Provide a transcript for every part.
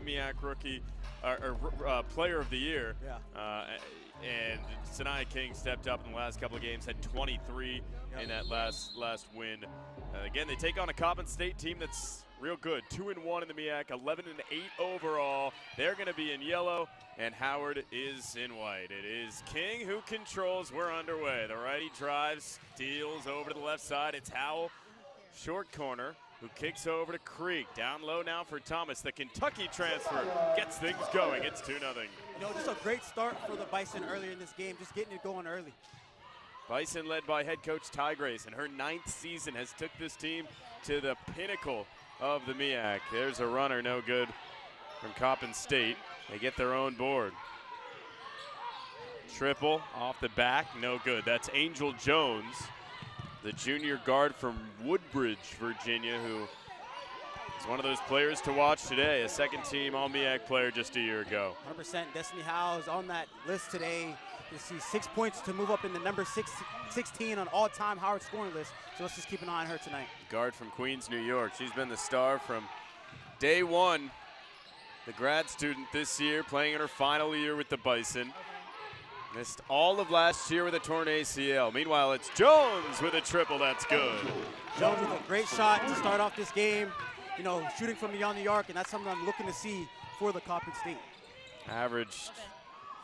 MEAC rookie player of the year. Yeah. And Sanaya King stepped up in the last couple of games, had 23 in that last win. Again, they take on a Coppin State team that's real good. 2-1 in the MEAC, 11-8 overall. They're going to be in yellow, and Howard is in white. It is King who controls. We're underway. The righty drives, steals over to the left side. It's Howell, short corner, who kicks over to Creek. Down low now for Thomas. The Kentucky transfer gets things going. It's 2-0. You know, just a great start for the Bison earlier in this game, just getting it going early. Bison led by head coach Ty Grace, and her 9th season has took this team to the pinnacle of the MEAC. There's a runner, no good from Coppin State. They get their own board. Triple off the back, no good. That's Angel Jones, the junior guard from Woodbridge, Virginia, who is one of those players to watch today, a second-team All-MEAC player just a year ago. 100%. Destiny Howe is on that list today. You see 6 points to move up in the number 16 on all-time Howard scoring list, so let's just keep an eye on her tonight. Guard from Queens, New York. She's been the star from day one. The grad student this year, playing in her final year with the Bison. Missed all of last year with a torn ACL. Meanwhile, it's Jones with a triple. That's good. Jones with a great shot to start off this game. You know, shooting from beyond the arc, and that's something I'm looking to see for the Coppin State. Averaged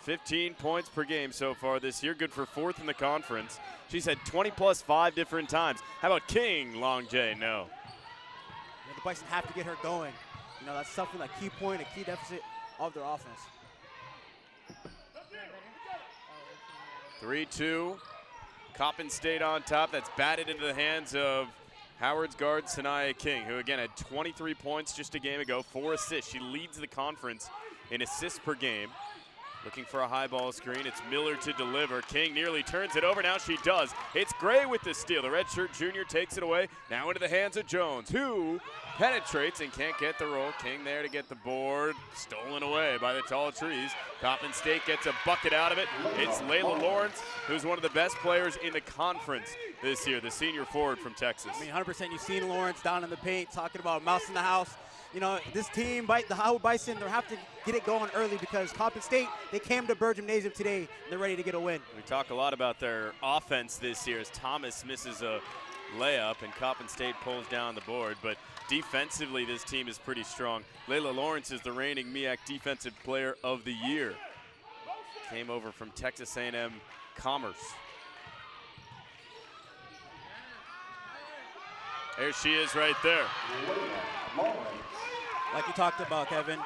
15 points per game so far this year. Good for 4th in the conference. She's had 20+ 5 different times. How about King? Long J, no. Yeah, the Bison have to get her going. You know, that's something like key point, a key deficit of their offense. 3-2. Coppin State on top. That's batted into the hands of Howard's guard, Sanaya King, who again had 23 points just a game ago, 4 assists. She leads the conference in assists per game. Looking for a high ball screen. It's Miller to deliver. King nearly turns it over. Now she does. It's Gray with the steal. The redshirt junior takes it away. Now into the hands of Jones, who penetrates and can't get the roll. King there to get the board. Stolen away by the tall trees. Coppin State gets a bucket out of it. It's Layla Lawrence, who's one of the best players in the conference this year, the senior forward from Texas. I mean, 100%. You've seen Lawrence down in the paint talking about mouse in the house. You know, this team, the Howard Bison, they'll have to get it going early because Coppin State, they came to Bird Gymnasium today, and they're ready to get a win. We talk a lot about their offense this year as Thomas misses a layup and Coppin State pulls down the board, but defensively this team is pretty strong. Layla Lawrence is the reigning MEAC Defensive Player of the Year. Came over from Texas A&M Commerce. There she is right there. Like you talked about, Kevin,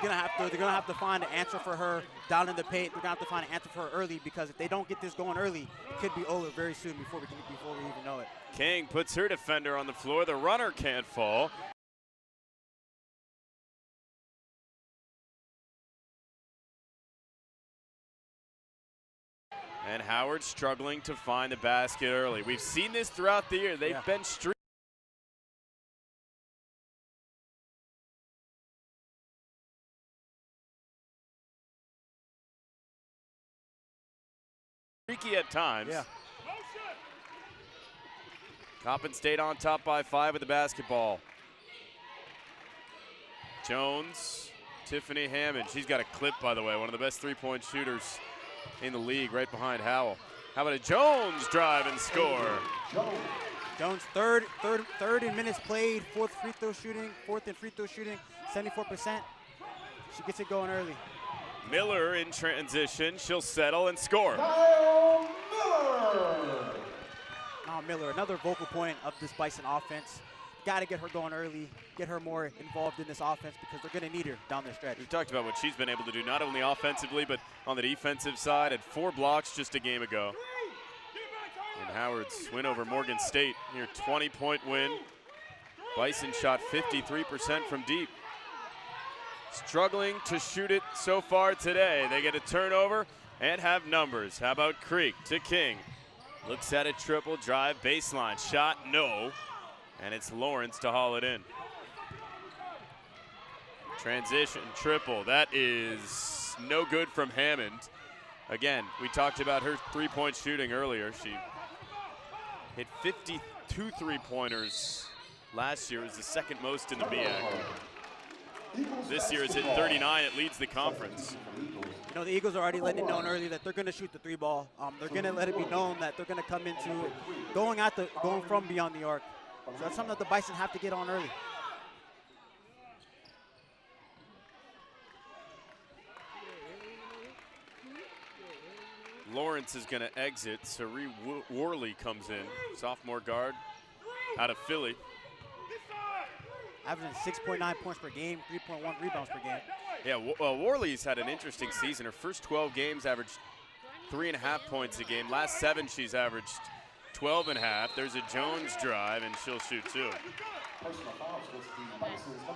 they're gonna have to find an answer for her down in the paint. They're gonna have to find an answer for her early because if they don't get this going early, it could be over very soon before we even know it. King puts her defender on the floor. The runner can't fall. And Howard struggling to find the basket early. We've seen this throughout the year. They've been streaky at times. Yeah. Coppin State on top by 5 with the basketball. Jones, Tiffany Hammond. She's got a clip, by the way, one of the best 3-point shooters in the league, right behind Howell. How about a Jones drive and score? Jones third in minutes played, 4th in free throw shooting, 74%. She gets it going early. Miller in transition. She'll settle and score. Miller, another vocal point of this Bison offense. Got to get her going early, get her more involved in this offense because they're going to need her down the stretch. We've talked about what she's been able to do, not only offensively, but on the defensive side. Had 4 blocks just a game ago. And Howard's win over Morgan State, near 20-point win. Bison shot 53% from deep. Struggling to shoot it so far today. They get a turnover and have numbers. How about Creek to King? Looks at a triple, drive, baseline, shot, no. And it's Lawrence to haul it in. Transition, triple, that is no good from Hammond. Again, we talked about her 3-point shooting earlier. She hit 52 3-pointers last year. It was the 2nd most in the MEAC. This year it's hit 39. It leads the conference. You know, the Eagles are already letting it known early that they're going to shoot the 3 ball. They're going to let it be known that they're going to come into it going from beyond the arc. So that's something that the Bison have to get on early. Lawrence is going to exit. Sari Worley comes in, sophomore guard out of Philly. Averaging 6.9 points per game, 3.1 rebounds per game. Yeah, Worley's had an interesting season. Her first 12 games averaged 3.5 points a game. Last 7, she's averaged 12.5. There's a Jones drive, and she'll shoot 2.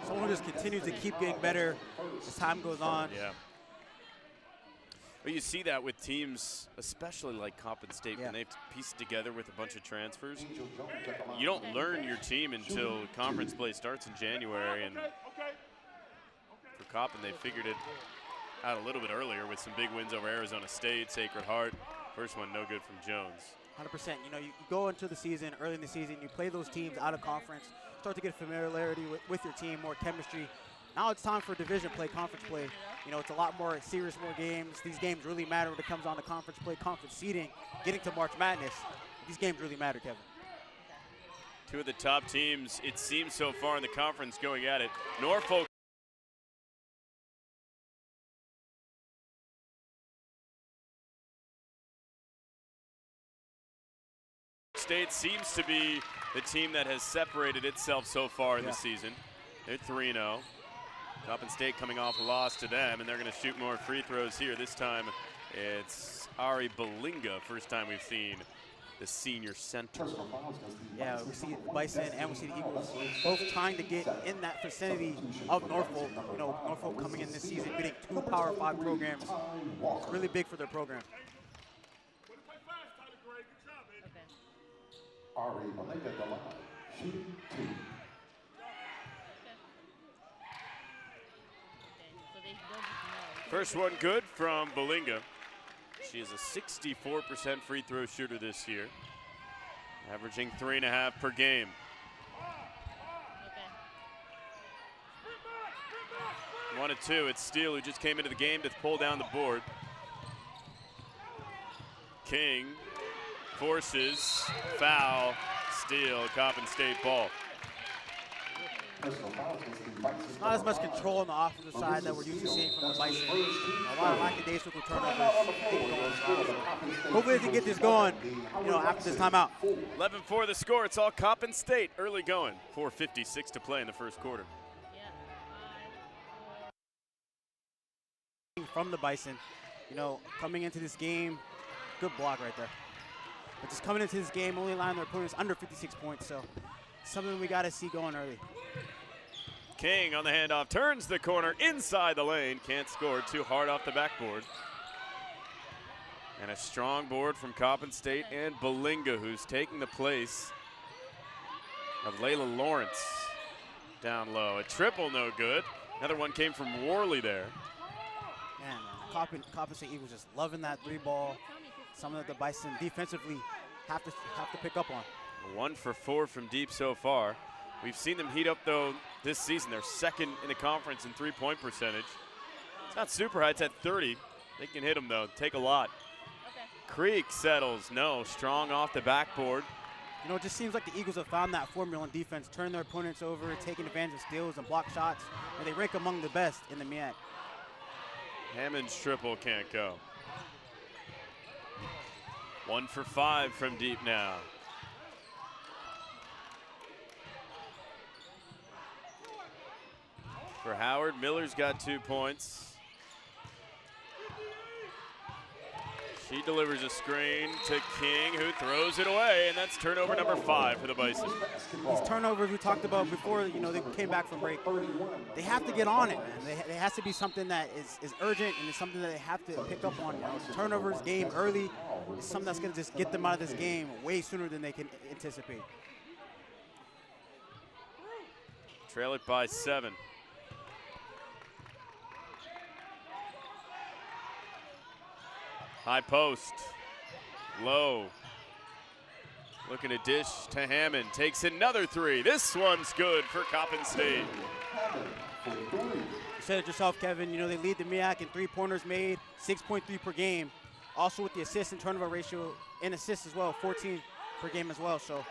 Someone who just continues to keep getting better as time goes on. Yeah. But you see that with teams, especially like Coppin State, when they've pieced together with a bunch of transfers. You don't learn your team until conference play starts in January, and for Coppin, they figured it out a little bit earlier with some big wins over Arizona State, Sacred Heart. First one, no good from Jones. 100%. You know, you go into the season, early in the season, you play those teams out of conference, start to get familiarity with your team, more chemistry. Now it's time for division play, conference play. You know, it's a lot more serious, more games. These games really matter when it comes on to conference play, conference seeding, getting to March Madness. These games really matter, Kevin. 2 of the top teams, it seems so far in the conference, going at it. Norfolk State seems to be the team that has separated itself so far in the season. They're 3-0. Coppin State coming off a loss to them, and they're going to shoot more free throws here. This time it's Ari Balinga. First time we've seen the senior center. Yeah, we see the Bison and we see the Eagles both trying to get in that vicinity of Norfolk. You know, Norfolk coming in this season, beating 2 Power 5 programs. It's really big for their program. Ari Balinga at the line, shooting 2. First one good from Balinga. She is a 64% free throw shooter this year, averaging 3.5 per game. One of 2, it's Steele who just came into the game to pull down the board. King forces, foul, steal, Coppin State ball. Not as much control on the offensive side that we're used to seeing from the Bison. A lot of lackadaisical turnovers. Hopefully they can get this going, you know, after this timeout. 11-4 the score. It's all Coppin State early going. 4:56 to play in the first quarter. From the Bison, you know, coming into this game, good block right there. But just coming into this game, only allowing their opponents under 56 points, so something we got to see going early. King on the handoff, turns the corner inside the lane, can't score, too hard off the backboard. And a strong board from Coppin State and Balinga, who's taking the place of Layla Lawrence down low. A triple, no good. Another one came from Worley there. Man, Coppin State Eagles just loving that 3 ball. Something that the Bison defensively have to pick up on. 1 for 4 from deep so far. We've seen them heat up, though, this season. They're second in the conference in 3-point percentage. It's not super high. It's at 30. They can hit them, though. Take a lot. Creek settles. No. Strong off the backboard. You know, it just seems like the Eagles have found that formula in defense, turn their opponents over, taking advantage of steals and block shots, and they rank among the best in the MEAC. Hammond's triple can't go. 1 for 5 from deep now. For Howard, Miller's got 2 points. She delivers a screen to King, who throws it away, and that's turnover number 5 for the Bison. These turnovers we talked about before, you know, they came back from break. They have to get on it, man. There has to be something that is urgent, and it's something that they have to pick up on. You know, turnovers, game early, is something that's going to just get them out of this game way sooner than they can anticipate. Trail it by 7. High post, low. Looking to dish to Hammond, takes another 3. This one's good for Coppin State. said it yourself, Kevin. You know, they lead the MEAC in three-pointers made, 6.3 per game. Also with the assist and turnover ratio and assists as well, 14 per game as well. So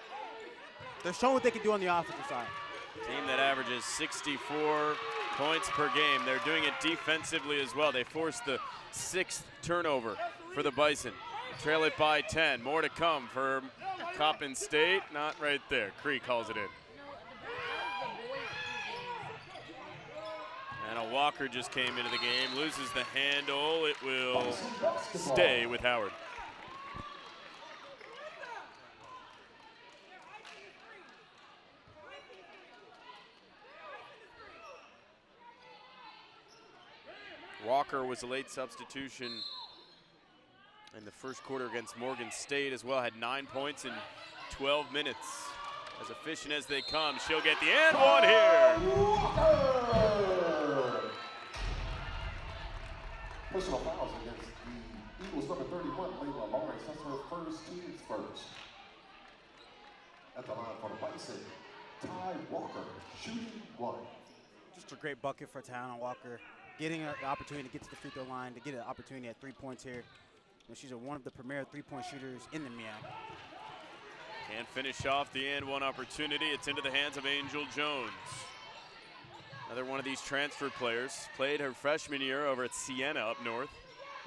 they're showing what they can do on the offensive side. Team that averages 64 points per game. They're doing it defensively as well. They forced the 6th turnover for the Bison. Trail it by 10. More to come for Coppin State. Not right there. Cree calls it in. And a Walker just came into the game, loses the handle. It will stay with Howard. Walker was a late substitution in the first quarter against Morgan State as well. Had 9 points in 12 minutes. As efficient as they come, she'll get the and one here. Personal fouls against the Eagles number 31, Layla Lawrence. That's her first, team's first. At the line for the Bison, Ty Walker, shooting one. Just a great bucket for Tana Walker. Getting an opportunity to get to the free throw line, to get an opportunity at 3 points here. You know, she's one of the premier three-point shooters in the MEAC. Can't finish off the and one opportunity. It's into the hands of Angel Jones. Another one of these transfer players. Played her freshman year over at Siena up north.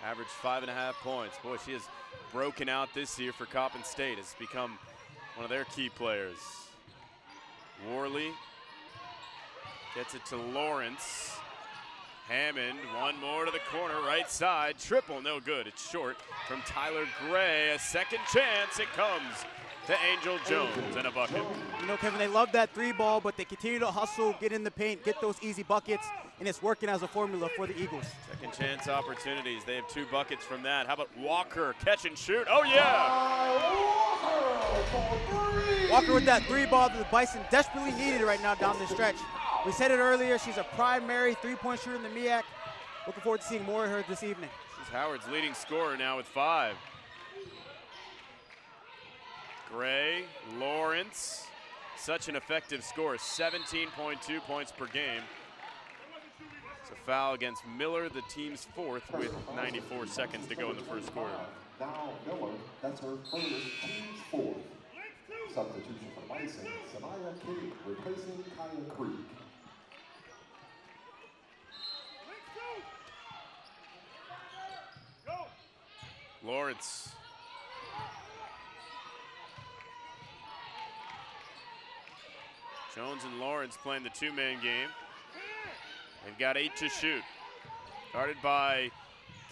Averaged 5.5 points. Boy, she has broken out this year for Coppin State. Has become one of their key players. Worley gets it to Lawrence. Hammond, one more to the corner, right side. Triple, no good. It's short from Tyler Gray. A second chance. It comes to Angel Jones and a bucket. You know, Kevin, they love that three ball, but they continue to hustle, get in the paint, get those easy buckets, and it's working as a formula for the Eagles. Second chance opportunities. They have 2 buckets from that. How about Walker, catch and shoot? Oh, yeah! Walker with that three ball that the Bison desperately needed right now down the stretch. We said it earlier, she's a primary three-point shooter in the MEAC. Looking forward to seeing more of her this evening. She's Howard's leading scorer now with 5. Gray, Lawrence, such an effective score, 17.2 points per game. It's a foul against Miller, the team's 4th, with 94 seconds to go in the first quarter. Now Miller, that's her first, team's 4th. Substitution for Bison, Samaya King, replacing Kaya Creek. Lawrence. Jones and Lawrence playing the 2-man game. They've got 8 to shoot. Guarded by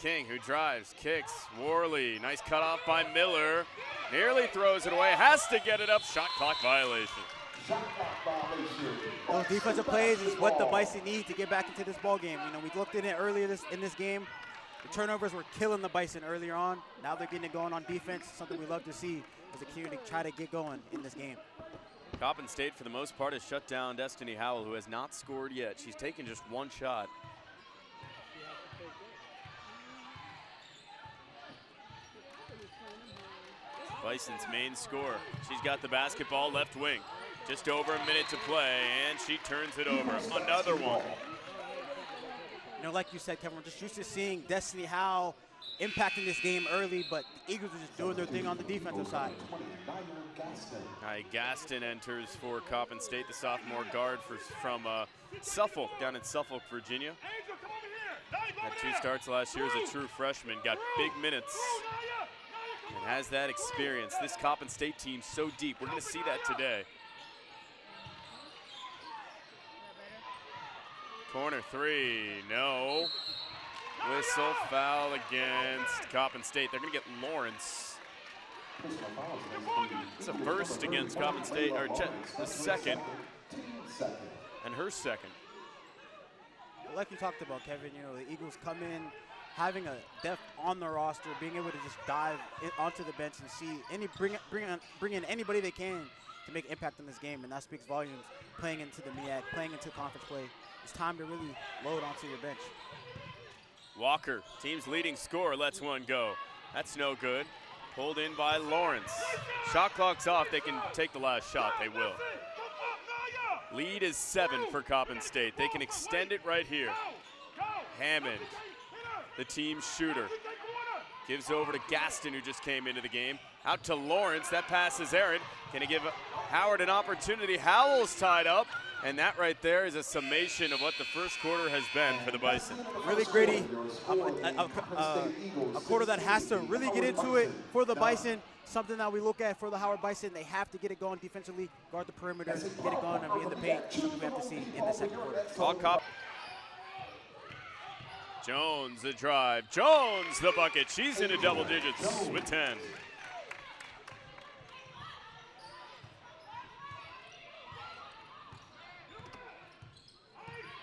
King, who drives, kicks. Worley, nice cutoff by Miller. Nearly throws it away, has to get it up. Shot clock violation. Those defensive plays is what the Bison need to get back into this ball game. You know, we looked at it earlier in this game. The turnovers were killing the Bison earlier on. Now they're getting it going on defense, something we love to see as a community try to get going in this game. Coppin State, for the most part, has shut down Destiny Howell, who has not scored yet. She's taken just 1 shot. Bison's main scorer. She's got the basketball left wing. Just over a minute to play, and she turns it over. Another one. You know, like you said, Kevin, we're just used to seeing Destiny Howell impacting this game early, but the Eagles are just doing their thing on the defensive side. Gaston enters for Coppin State, the sophomore guard from Suffolk, down in Suffolk, Virginia. Had 2 starts last year as a true freshman, got big minutes, and has that experience. This Coppin State team so deep. We're going to see that today. Corner 3, no. Whistle, foul against Coppin State. They're going to get Lawrence. It's a first against Coppin State, or the second, and her second. Like you talked about, Kevin, you know, the Eagles come in having a depth on the roster, being able to just dive onto the bench and see bring in anybody they can to make impact in this game, and that speaks volumes. Playing into the MEAC, playing into conference play, it's time to really load onto your bench. Walker, team's leading scorer, lets one go. That's no good. Pulled in by Lawrence. Shot clock's off. They can take the last shot. They will. Lead is 7 for Coppin State. They can extend it right here. Hammond, the team shooter, gives over to Gaston, who just came into the game. Out to Lawrence, that pass is errant. Can he give Howard an opportunity? Howell's tied up, and that right there is a summation of what the first quarter has been for the Bison. Really gritty, a quarter that has to really get into it for the Bison. Something that we look at for the Howard Bison, they have to get it going defensively, guard the perimeter, get it going and be in the paint. Something we have to see in the second quarter. Call Coppin. Jones, the drive. Jones, the bucket. She's into double digits with 10.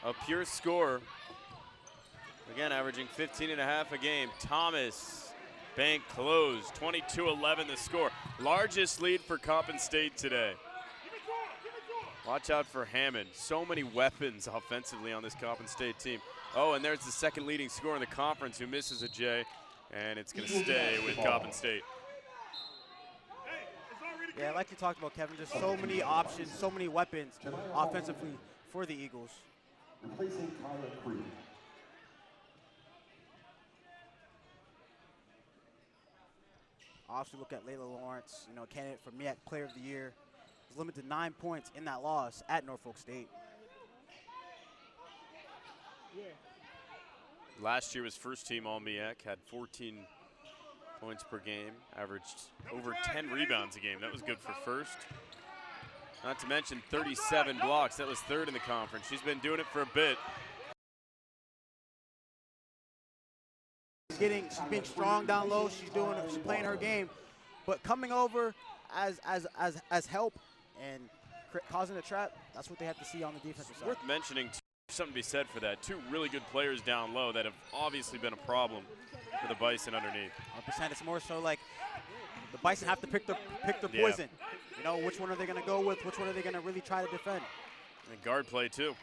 A pure scorer. Again, averaging 15.5 a game. Thomas, bank closed, 22-11 the score. Largest lead for Coppin State today. Watch out for Hammond. So many weapons offensively on this Coppin State team. Oh, and there's the second leading scorer in the conference who misses a J, and it's going to stay with Coppin State. Yeah, like you talked about, Kevin, just so many options, so many weapons offensively for the Eagles. Replacing Kyle Creed. Also look at Layla Lawrence, you know, candidate for MEAC Player of the Year. Was limited to 9 points in that loss at Norfolk State. Last year was first team All-MEAC, had 14 points per game, averaged over 10 rebounds a game. That was good for first. Not to mention 37 blocks. That was third in the conference. She's been doing it for a bit. She's being strong down low. She's playing her game, but coming over as help and causing a trap. That's what they have to see on the defensive side. Worth mentioning something to be said for that. Two really good players down low that have obviously been a problem for the Bison underneath. 100%. It's more so like the Bison have to pick their poison. You know, which one are they going to go with? Which one are they going to really try to defend? And guard play too.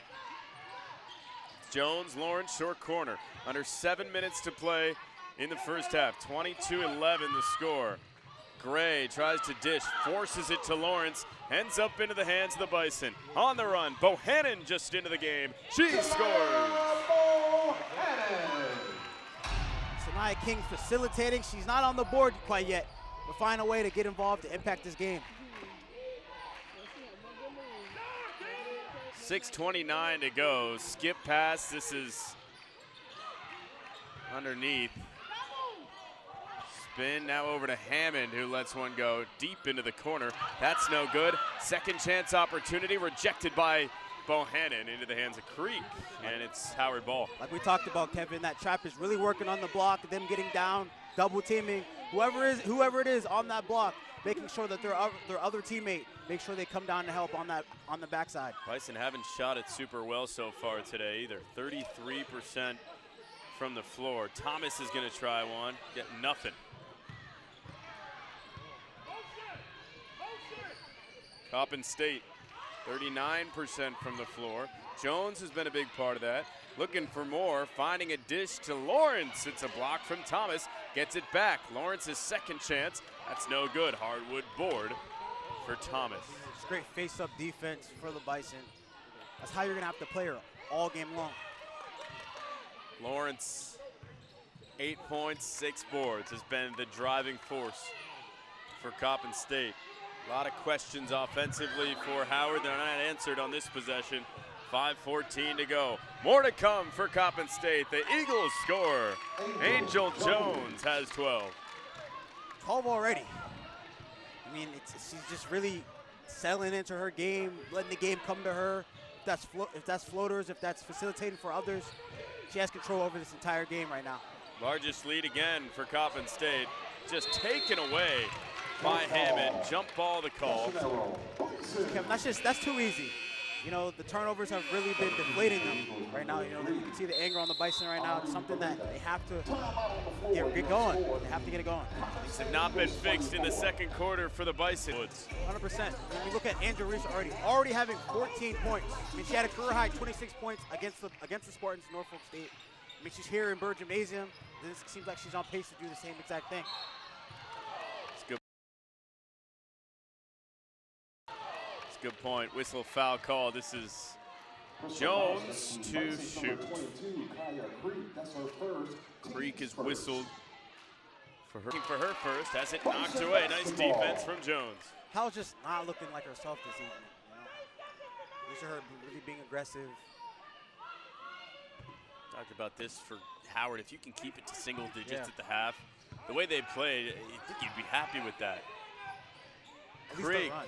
Jones, Lawrence, short corner. Under 7 minutes to play in the first half. 22-11 the score. Gray tries to dish, forces it to Lawrence, ends up into the hands of the Bison. On the run, Bohannon just into the game. She scores! Sanaya King facilitating. She's not on the board quite yet, but find a way to get involved to impact this game. 6:29 to go. Skip pass. This is underneath. Spin now over to Hammond, who lets one go deep into the corner. That's no good. Second chance opportunity rejected by Bohannon into the hands of Creek, and it's Howard ball. Like we talked about, Kevin, that trap is really working on the block, them getting down, double teaming, whoever it is on that block, making sure that their other teammate, make sure they come down to help on the backside. Bison haven't shot it super well so far today either. 33% from the floor. Thomas is going to try one, get nothing. Coppin State, 39% from the floor. Jones has been a big part of that. Looking for more, finding a dish to Lawrence. It's a block from Thomas, gets it back. Lawrence's second chance, that's no good. Hardwood board for Thomas. It's great face-up defense for the Bison. That's how you're gonna have to play her all game long. Lawrence, 8 points, 6 boards, has been the driving force for Coppin State. A lot of questions offensively for Howard. They're not answered on this possession. 5:14 to go. More to come for Coppin State. The Eagles score. Angel Jones has 12. 12 already. I mean, she's just really settling into her game, letting the game come to her. If that's floaters, if that's facilitating for others, she has control over this entire game right now. Largest lead again for Coppin State. Just taken away by Hammond. Jump ball the call. Kevin, that's too easy. You know, the turnovers have really been deflating them right now. You know, you can see the anger on the Bison right now. It's something that they have to get going. They have to get it going. These have not been fixed in the second quarter for the Bison. 100%. When we look at Andrew Reese already having 14 points. I mean, she had a career high 26 points against the Spartans, Norfolk State. I mean, she's here in Bird Gymnasium. This seems like she's on pace to do the same exact thing. Good point. Whistle foul call. This is Jones to shoot. 22, Kaya Creek. That's her first. Creek is whistled for her first. Has it knocked away. Nice defense from Jones. Howell's just not looking like herself this evening. You know? We see her really being aggressive. Talked about this for Howard. If you can keep it to single digits at the half, the way they played, you think you'd be happy with that. At least a run.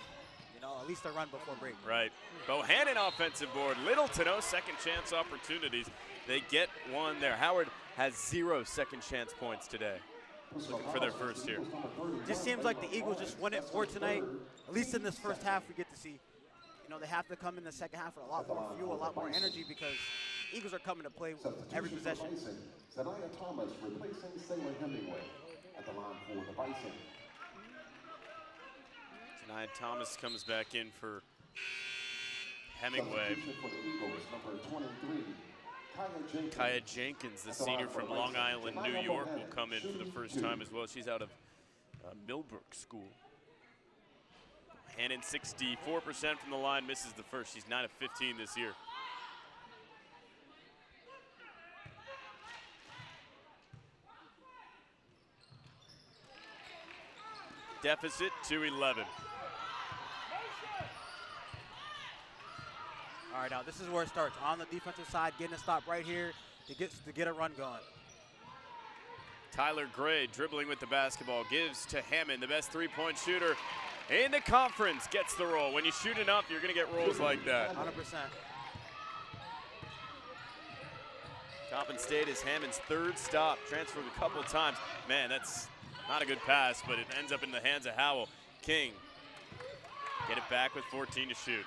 You know, at least a run before break. Right. Bohannon offensive board. Little to no second chance opportunities. They get one there. Howard has 0 second chance points today. Looking for their first here. Just seems like the Eagles just won it more tonight. At least in this first half, we get to see. You know, they have to come in the second half with a lot more fuel, a lot more energy, because Eagles are coming to play every possession. Zanaya Thomas replacing Sailor Hemingway at the line for the Bison. Zanaya Thomas comes back in for Hemingway. For the Eagles, number 23, Kaya Jenkins, the senior from Long Island, New York, will come in for the first time as well. She's out of Millbrook School. Hannon 64% from the line, misses the first. She's 9 of 15 this year. Deficit to 11. All right, now this is where it starts. On the defensive side, getting a stop right here to get a run going. Tyler Gray dribbling with the basketball, gives to Hammond, the best three-point shooter in the conference, gets the roll. When you shoot enough, you're gonna get rolls like that. 100%. Coppin State is Hammond's third stop, transferred a couple of times. Man, that's not a good pass, but it ends up in the hands of Howell. King, get it back with 14 to shoot.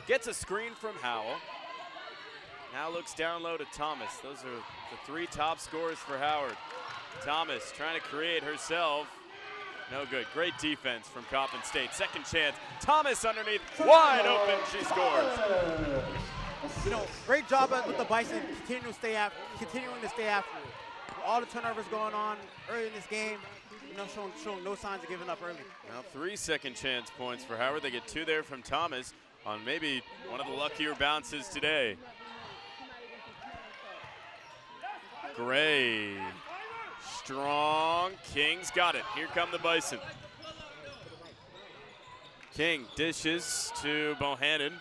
Gets a screen from Howell. Now looks down low to Thomas. Those are the 3 top scorers for Howard. Thomas trying to create herself. No good. Great defense from Coppin State. Second chance. Thomas underneath. Wide open. She scores. You know, great job with the Bison continuing to stay after it. All the turnovers going on early in this game, you know, showing no signs of giving up early. Now 3 second chance points for Howard. They get 2 there from Thomas on maybe one of the luckier bounces today. Gray, strong, King's got it. Here come the Bison. King dishes to Bohannon,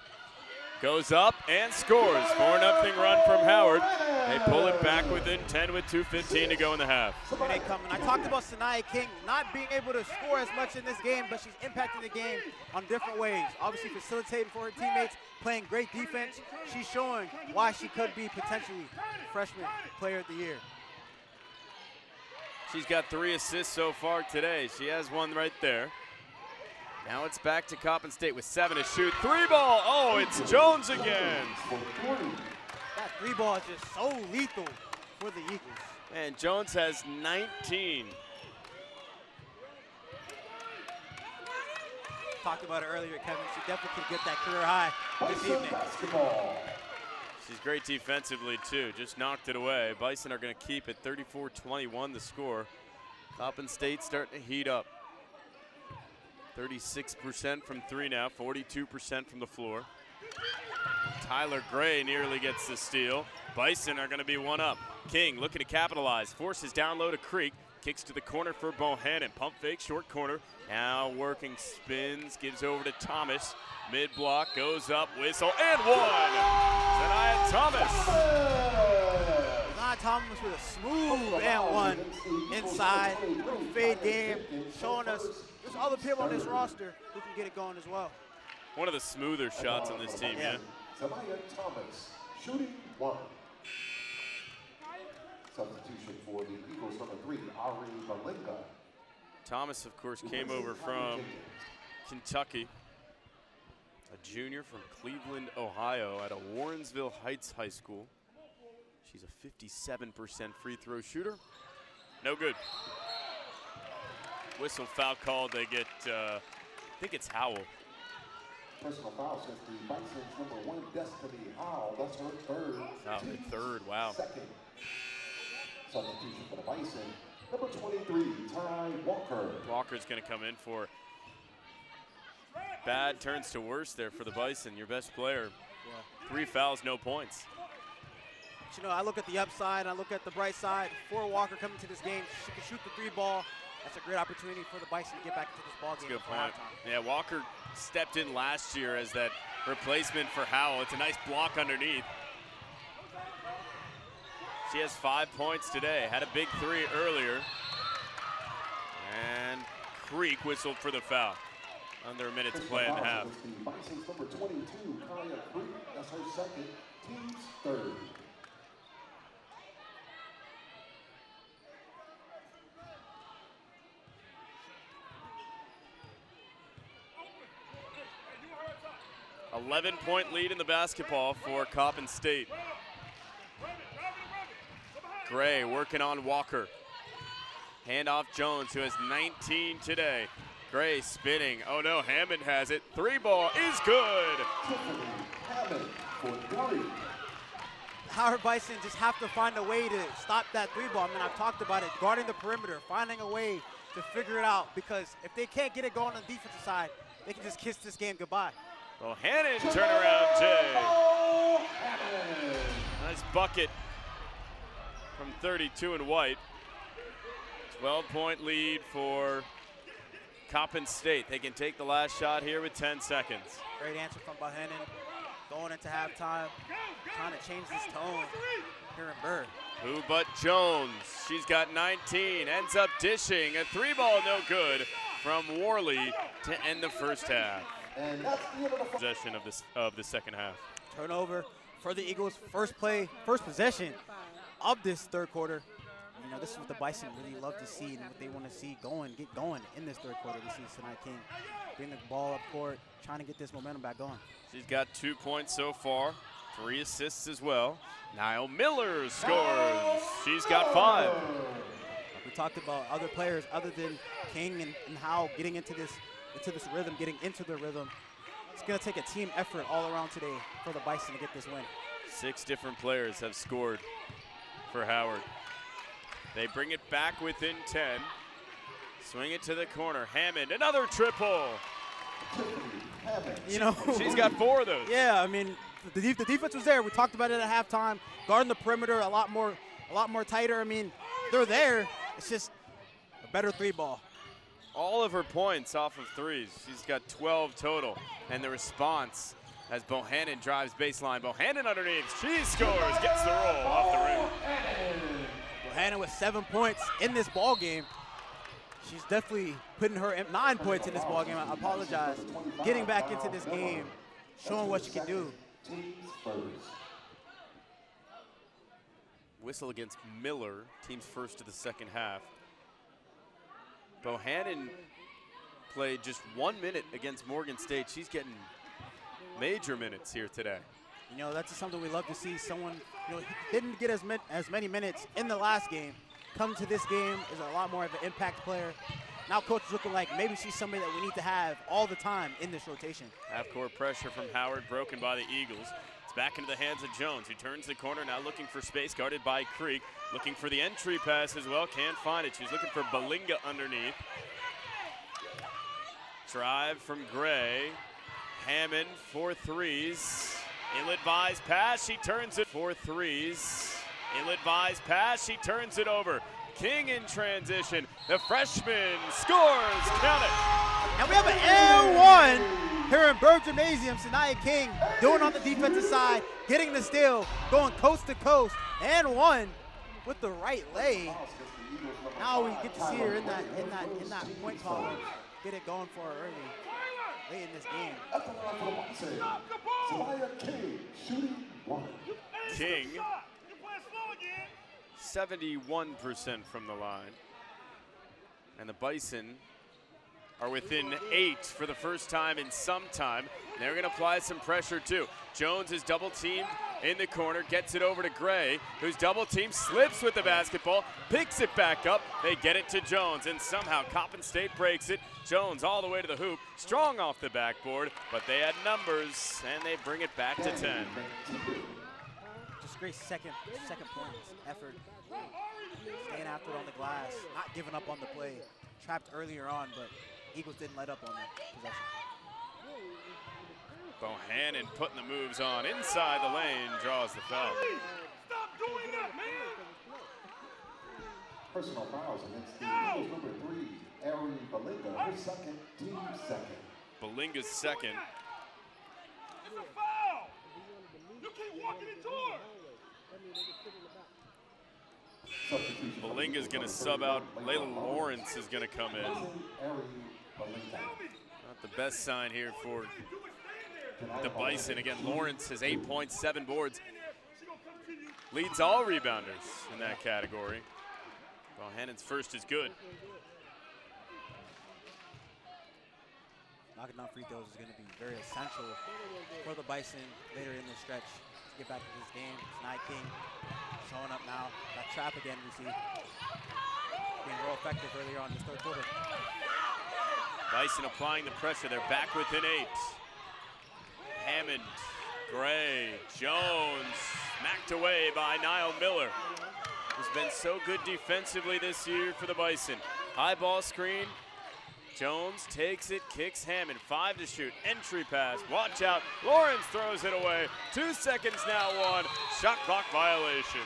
goes up and scores. 4-0 run from Howard. They pull it back within 10 with 2:15 to go in the half. Here they come. And I talked about Zanaya King not being able to score as much in this game, but she's impacting the game on different ways. Obviously facilitating for her teammates, playing great defense. She's showing why she could be potentially freshman player of the year. She's got 3 assists so far today. She has 1 right there. Now it's back to Coppin State with 7 to shoot. 3-ball. Oh, it's Jones again. That 3-ball is just so lethal for the Eagles. And Jones has 19. Talked about it earlier, Kevin. She definitely could get that career high this evening. She's great defensively, too. Just knocked it away. Bison are going to keep it 34-21 the score. Coppin State starting to heat up. 36% from 3 now, 42% from the floor. Tyler Gray nearly gets the steal. Bison are going to be 1 up. King looking to capitalize, forces down low to Creek, kicks to the corner for Bohannon. Pump fake, short corner. Now working spins, gives over to Thomas. Mid block, goes up, whistle, and 1. Zanaya Thomas. Zanaya Thomas with a smooth and 1 inside. Little fade game, showing us there's other people on this roster who can get it going as well. One of the smoother shots on this team, yeah. Zanaya Thomas, shooting 1. Substitution for the Eagles, number 3, Ari Malinga. Thomas, of course, came over from Kentucky. A junior from Cleveland, Ohio at a Warrensville Heights High School. She's a 57% free throw shooter. No good. Whistle foul called. They get, I think it's Howell. Personal foul since the Bison's number 1, Destiny Howell. That's her 3rd. Oh, 3rd, wow. 2nd. Substitution for the Bison, number 23, Ty Walker. Walker's going to come in for Bad turns to worse there for the Bison, your best player. Yeah. 3 fouls, no points. But, you know, I look at the upside, I look at the bright side. For Walker coming to this game, she can shoot the 3 ball. That's a great opportunity for the Bison to get back into this ball game. That's a good point. Yeah, Walker stepped in last year as that replacement for Howell. It's a nice block underneath. She has 5 points today. Had a big 3 earlier. And Creek whistled for the foul. Under a minute to play in the half. Bison's number 22, Kaya Creek. That's her second, team's third. An 11-point lead in the basketball for Coppin State. Gray working on Walker. Handoff Jones, who has 19 today. Gray spinning. Oh no, Hammond has it. 3 ball is good. Hammond for 3. Howard Bison just have to find a way to stop that 3 ball. I mean, I've talked about it, guarding the perimeter, finding a way to figure it out, because if they can't get it going on the defensive side, they can just kiss this game goodbye. Bohannon turnaround Jay. Nice bucket from 32 in white. 12-point lead for Coppin State. They can take the last shot here with 10 seconds. Great answer from Bohannon. Going into halftime, trying to change this tone here in Burr. Who but Jones? She's got 19, ends up dishing. A 3 ball no good from Worley to end the first half. And that's the end of the Possession of the second half. Turnover for the Eagles, first possession of this third quarter. You know, this is what the Bison really love to see and what they want to see get going in this third quarter. We see Sinai King bring the ball up court, trying to get this momentum back going. She's got 2 points so far, 3 assists as well. Niall Miller scores. She's got 5. We talked about other players other than King and Howe getting into this rhythm, getting into the rhythm. It's going to take a team effort all around today for the Bison to get this win. 6 different players have scored for Howard. They bring it back within 10. Swing it to the corner. Hammond, another triple. You know, she's got 4 of those. Yeah, I mean, the defense was there. We talked about it at halftime. Guarding the perimeter a lot more tighter. I mean, they're there. It's just a better 3 ball. All of her points off of 3s. She's got 12 total. And the response as Bohannon drives baseline. Bohannon underneath. She scores. Gets the roll off the rim. Bohannon with 7 points in this ball game. She's definitely putting her 9 points in this ball game. I apologize. Getting back into this game, showing what she can do. Whistle against Miller, team's first of the second half. Bohannon played just 1 minute against Morgan State. She's getting major minutes here today. You know, that's something we love to see. Someone, you know, didn't get as many minutes in the last game. Come to this game is a lot more of an impact player. Now coach is looking like maybe she's somebody that we need to have all the time in this rotation. Half-court pressure from Howard, broken by the Eagles. It's back into the hands of Jones, who turns the corner, now looking for space, guarded by Creek. Looking for the entry pass as well, can't find it. She's looking for Balinga underneath. Drive from Gray. Hammond, 4 threes. Ill-advised pass, she turns it. 4 threes. Ill-advised pass, she turns it over. King in transition. The freshman scores, count it. And we have an N1 here in Burr Gymnasium. Sanaya King doing on the defensive side, getting the steal, going coast to coast, and 1 with the right leg. Now we get to see her in that point column. Get it going for her early, late in this game. King, 71% from the line. And the Bison are within 8 for the first time in some time. They're going to apply some pressure too. Jones is double teamed in the corner, gets it over to Gray, who's double teamed, slips with the basketball, picks it back up. They get it to Jones, and somehow Coppin State breaks it. Jones all the way to the hoop, strong off the backboard, but they had numbers, and they bring it back to 10. Just great second point effort. Staying after it on the glass, not giving up on the play. Trapped earlier on, but Eagles didn't let up on that possession. Bohannon putting the moves on inside the lane, draws the foul. Stop doing that, man! Personal fouls against the Eagles number 3, Ari Balinga, her second, team second. Balinga's second. It's a foul! You keep walking into it! Substitution. Balinga's going to sub out. Layla Lawrence is going to come in. Ari Balinga. Not the best sign here for the Bison. Again, Lawrence has 8 points, 7 boards. Leads all rebounders in that category. Bohannon's first is good. Knocking down free throws is going to be very essential for the Bison later in the stretch to get back to this game. Tonight King showing up now. That trap again we see being real effective earlier on this third quarter. Bison applying the pressure. They're back within 8. Hammond, Gray, Jones, smacked away by Niall Miller, who's been so good defensively this year for the Bison. High ball screen. Jones takes it, kicks Hammond. 5 to shoot. Entry pass. Watch out. Lawrence throws it away. 2 seconds now, 1. Shot clock violation.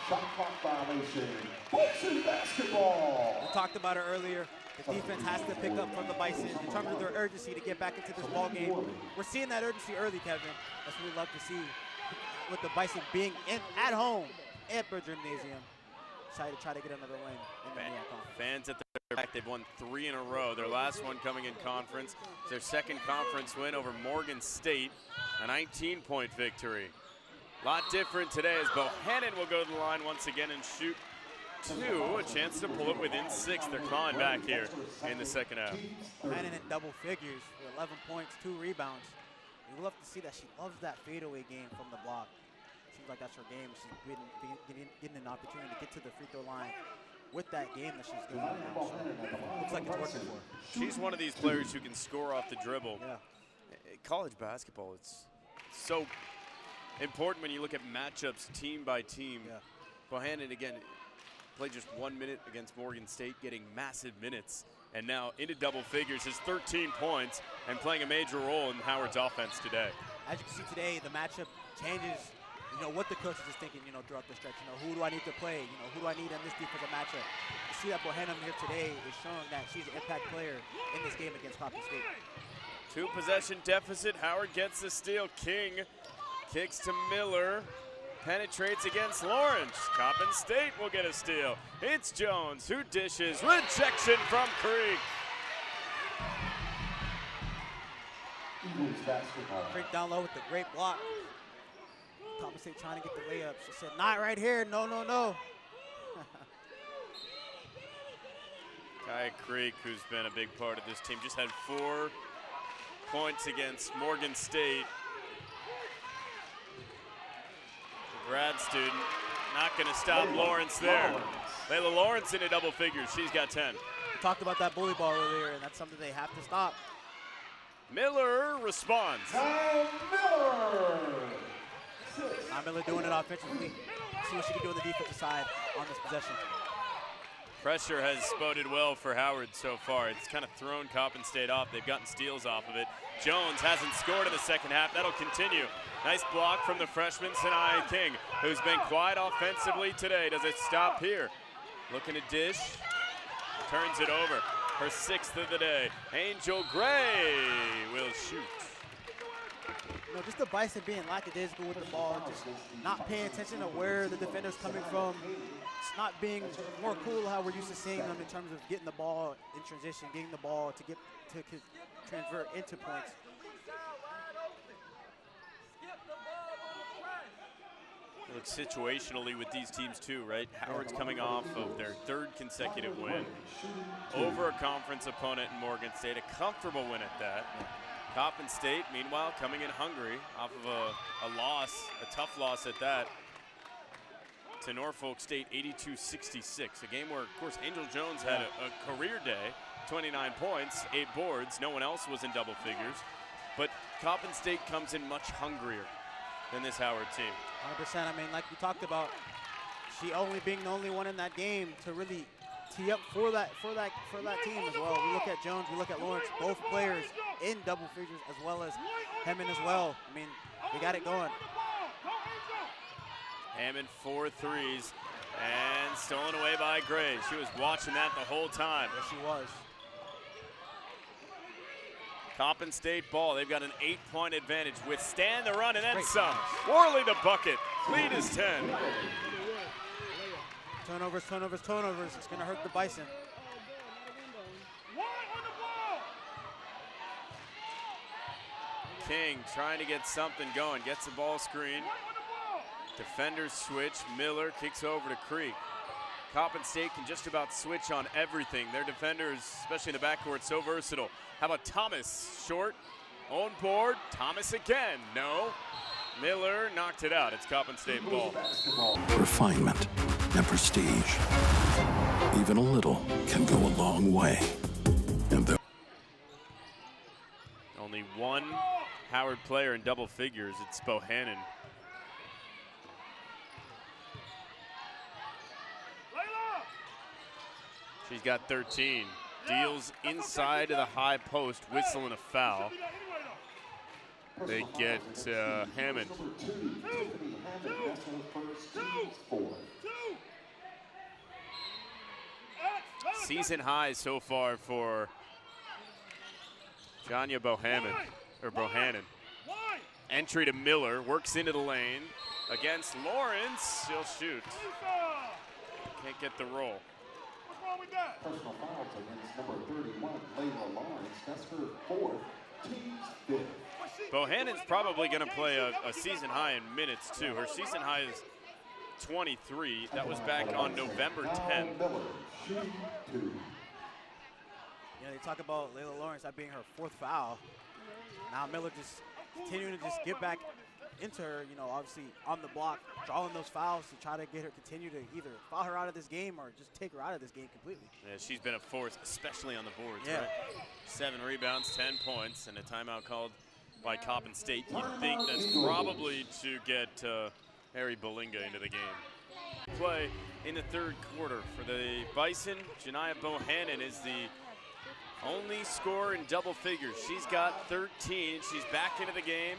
Shot clock violation. Bison basketball. We talked about it earlier. The defense has to pick up from the Bison in terms of their urgency to get back into this ball game. We're seeing that urgency early, Kevin. That's what we love to see. With the Bison being at home at Bird Gymnasium, decided to try to get another win in the MEAC conference. Fans at their back. They've won 3 in a row. Their last one coming in conference. It's their second conference win over Morgan State, a 19-point victory. A lot different today as Bohannon will go to the line once again and shoot 2. A chance to pull it within 6. They're clawing back here in the second half. Bohannon in double figures with 11 points, 2 rebounds. We love to see that. She loves that fadeaway game from the block. Seems like that's her game. She's getting an opportunity to get to the free throw line with that game that she's doing right now. So looks like it's working for her. She's one of these players who can score off the dribble. Yeah. College basketball, it's so important when you look at matchups team by team. Yeah. Bohannon, again, played just 1 minute against Morgan State, getting massive minutes, and now into double figures, his 13 points, and playing a major role in Howard's offense today. As you can see today, the matchup changes, what the coaches is thinking, throughout the stretch. Who do I need to play? Who do I need in this defensive matchup? You see that Bohannon here today is showing that she's an impact player in this game against Coppin State. 2-possession deficit. Howard gets the steal. King kicks to Miller. Penetrates against Lawrence. Coppin State will get a steal. It's Jones who dishes. Rejection from Creek. Eagles basketball. Creek down low with the great block. Coppin State trying to get the layup. She said, not right here. No, no, no. Kaya Creek, who's been a big part of this team, just had 4 points against Morgan State. The grad student not going to stop Lawrence there. Layla Lawrence into double figures. She's got 10. We talked about that bully ball earlier, and that's something they have to stop. Miller responds. Miller. Miller doing it offensively. See what she can do on the defensive side on this possession. Pressure has boded well for Howard so far. It's kind of thrown Coppin State off. They've gotten steals off of it. Jones hasn't scored in the second half. That'll continue. Nice block from the freshman, Sanaya King, who's been quiet offensively today. Does it stop here? Looking to dish. Turns it over. Her 6th of the day. Angel Gray will shoot. Just the Bison being lackadaisical with the ball, just not paying attention to where the defender's coming from. It's not being more cool how we're used to seeing them in terms of getting the ball in transition, getting the ball to convert into points. Look situationally with these teams too, right? Howard's coming off of their 3rd consecutive win over a conference opponent in Morgan State, a comfortable win at that. Coppin State, meanwhile, coming in hungry off of a loss, a tough loss at that, to Norfolk State, 82-66. A game where, of course, Angel Jones had a career day, 29 points, 8 boards. No one else was in double figures. But Coppin State comes in much hungrier than this Howard team. 100%. I mean, like we talked about, she only being the only one in that game to really tee up for that team as well. We look at Jones, we look at Lawrence, both players in double figures, as well as Hammond as well. I mean, they got it going. Hammond 4 threes and stolen away by Gray. She was watching that the whole time. Yes, she was. Coppin State ball. They've got an 8-point advantage. Withstand the run and then Great some. pass. Worley the bucket. Lead is 10. Turnovers, turnovers, turnovers. It's going to hurt the Bison. King trying to get something going. Gets the ball screen. Defenders switch. Miller kicks over to Creek. Coppin State can just about switch on everything. Their defenders, especially in the backcourt, so versatile. How about Thomas? Short, on board. Thomas again. No. Miller knocked it out. It's Coppin State ball. Refinement and prestige. Even a little can go a long way. And there Only one Howard player in double figures. It's Bohannon. She's got 13. Deals inside of the high post, whistling a foul. They get Hammond. Season high so far for Janya Bohannon. Entry to Miller, works into the lane. Against Lawrence, she'll shoot. Can't get the roll. Personal fouls against number 31, Layla Lawrence. That's her 4th, team's 5th. Bohannon's probably going to play a season high in minutes, too. Her season high is 23. That was back on November 10th. Yeah, they talk about Layla Lawrence that being her 4th foul. Now Miller just continuing to just get back into her, you know, obviously on the block, drawing those fouls to try to get her continue to either foul her out of this game or just take her out of this game completely. Yeah, she's been a force, especially on the boards, Yeah. right? 7 rebounds, 10 points, and a timeout called by Coppin State. You'd think that's probably to get Harry Bolinga into the game. Play in the 3rd quarter for the Bison. Jania Bohannon is the only scorer in double figures. She's got 13. She's back into the game.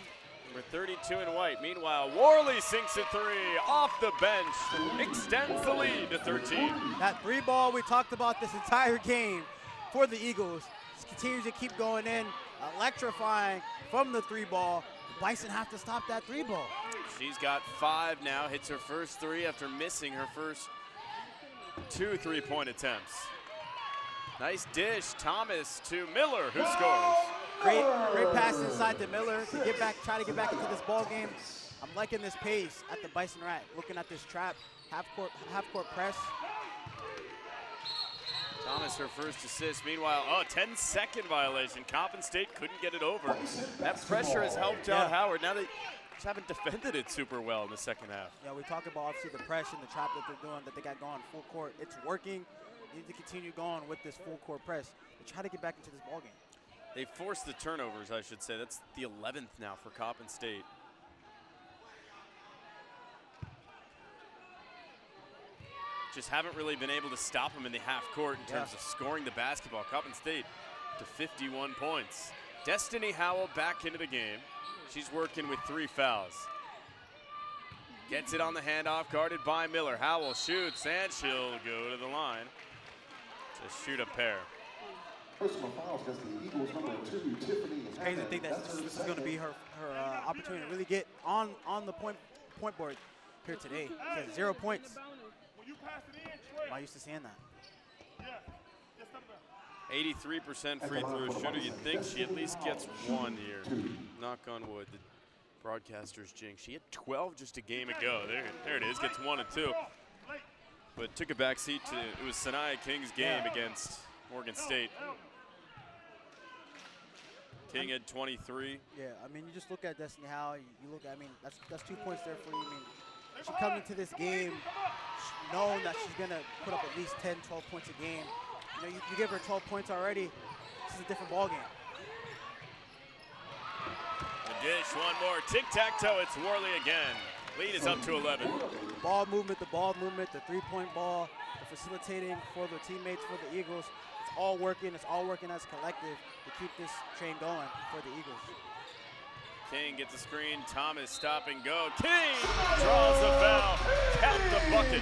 We're 32 in white. Meanwhile, Worley sinks a 3 off the bench, extends the lead to 13. That 3 ball we talked about this entire game for the Eagles just continues to keep going in, electrifying from the 3 ball. The Bison have to stop that 3 ball. She's got 5 now, hits her first 3 after missing her first 2 3-point attempts. Nice dish, Thomas to Miller, who scores. Great pass inside to Miller to get back, try to get back into this ball game. I'm liking this pace at the Bison Rat. Looking at this trap, half court press. Thomas, her first assist. Meanwhile, 10-second violation. Coppin State couldn't get it over. That pressure has helped out Howard. Now they just haven't defended it super well in the second half. Yeah, we talk about obviously the press and the trap that they're doing, that they got going full court. It's working. They need to continue going with this full court press to try to get back into this ball game. They forced the turnovers, I should say. That's the 11th now for Coppin State. Just haven't really been able to stop them in the half court in terms of scoring the basketball. Coppin State to 51 points. Destiny Howell back into the game. She's working with 3 fouls. Gets it on the handoff, guarded by Miller. Howell shoots, and she'll go to the line to shoot a pair. Personal fouls against the Eagles, number 2, Tiffany. It's crazy to think that this is going to be her opportunity to really get on the point board here today. She has 0 points. I'm not used to seeing that. 83% free throw shooter. You'd think she at least gets 1 here. Knock on wood. The broadcaster's jinx. She had 12 just a game ago. There it is. Gets 1 and 2. But took a back seat to, it was Sanaya King's game against Morgan State. King had 23. Yeah, I mean, you just look at Destiny Howell. You look at, I mean, that's 2 points there for you. I mean, she come into this game knowing that she's going to put up at least 10, 12 points a game. You know, you give her 12 points already, this is a different ball game. The dish, one more. Tic-tac-toe, it's Worley again. Lead is up to 11. The ball movement, the 3-point ball, the facilitating for the teammates for the Eagles. It's it's all working. It's all working as a collective to keep this train going for the Eagles. King gets a screen. Thomas stop and go. King draws the foul. Count the bucket.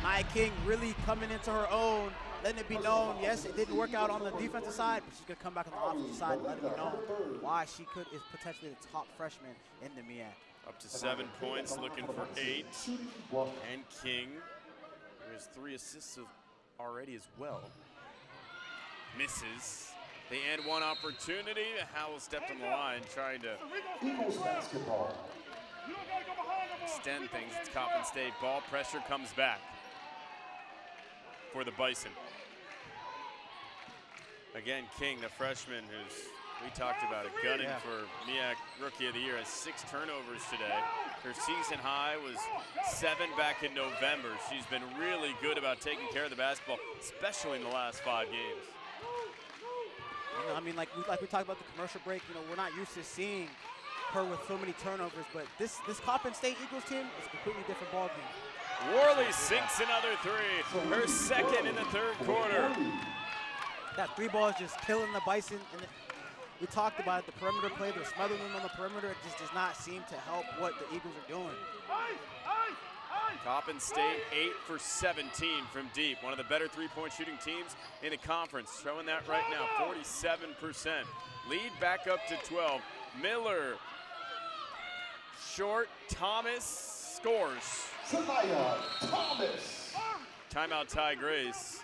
Nia King really coming into her own, letting it be known, yes, it didn't work out on the defensive side, but she's going to come back on the offensive side and let it be known why she is potentially the top freshman in the MEAC. Up to 7 points, looking for 8. And King, who has 3 assists already as well, misses. They end one opportunity. Howell stepped on the line trying to Eagles basketball. extend things. It's Coppin State. Ball pressure comes back for the Bison. Again, King, the freshman who's, we talked about it, gunning for MEAC Rookie of the Year, has 6 turnovers today. Her season high was 7 back in November. She's been really good about taking care of the basketball, especially in the last 5 games. You know, I mean, like we talked about the commercial break, you know, we're not used to seeing her with so many turnovers, but this Coppin State Eagles team is a completely different ball game. Worley sinks another 3, her second in the 3rd quarter. That 3 ball is just killing the Bison. And we talked about it, the perimeter play, they're smothering them on the perimeter. It just does not seem to help what the Eagles are doing. Coppin State 8 for 17 from deep. One of the better 3-point shooting teams in the conference. Showing that right now, 47%. Lead back up to 12. Miller, short, Thomas scores. Sanaya Thomas. Timeout Ty Grace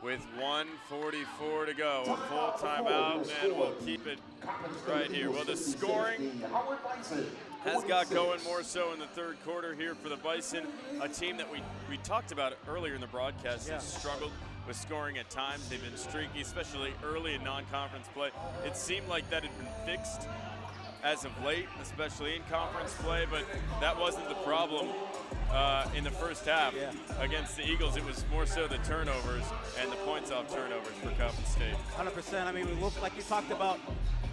with 1:44 to go. A full timeout, and we'll keep it right here. Well, the scoring has got going more so in the 3rd quarter here for the Bison, a team that we talked about earlier in the broadcast has struggled with scoring at times. They've been streaky, especially early in non-conference play. It seemed like that had been fixed as of late, especially in conference play, but that wasn't the problem in the first half against the Eagles. It was more so the turnovers and the points off turnovers for Coppin State. 100%. I mean, we look like you talked about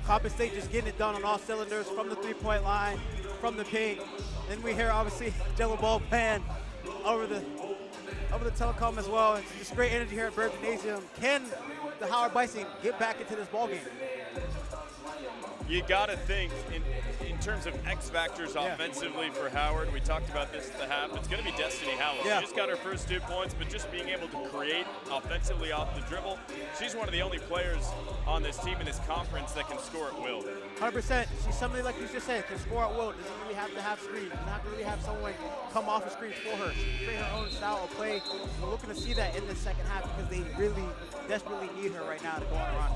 Coppin State just getting it done on all cylinders from the 3-point line, from the paint. Then we hear obviously Jello Ball playing over the telecom as well. It's just great energy here at Bird Gymnasium. Can the Howard Bison get back into this ball game? You got to think in terms of X factors offensively for Howard. We talked about this at the half. It's going to be Destiny Howell. She just got her first 2 points, but just being able to create offensively off the dribble. She's one of the only players on this team in this conference that can score at will. 100%. She's somebody, like you just said, can score at will. Doesn't really have to have screens. Doesn't have to really have someone come off the screens for her. She can create her own style of play. We're looking to see that in the second half because they really desperately need her right now to go on a run.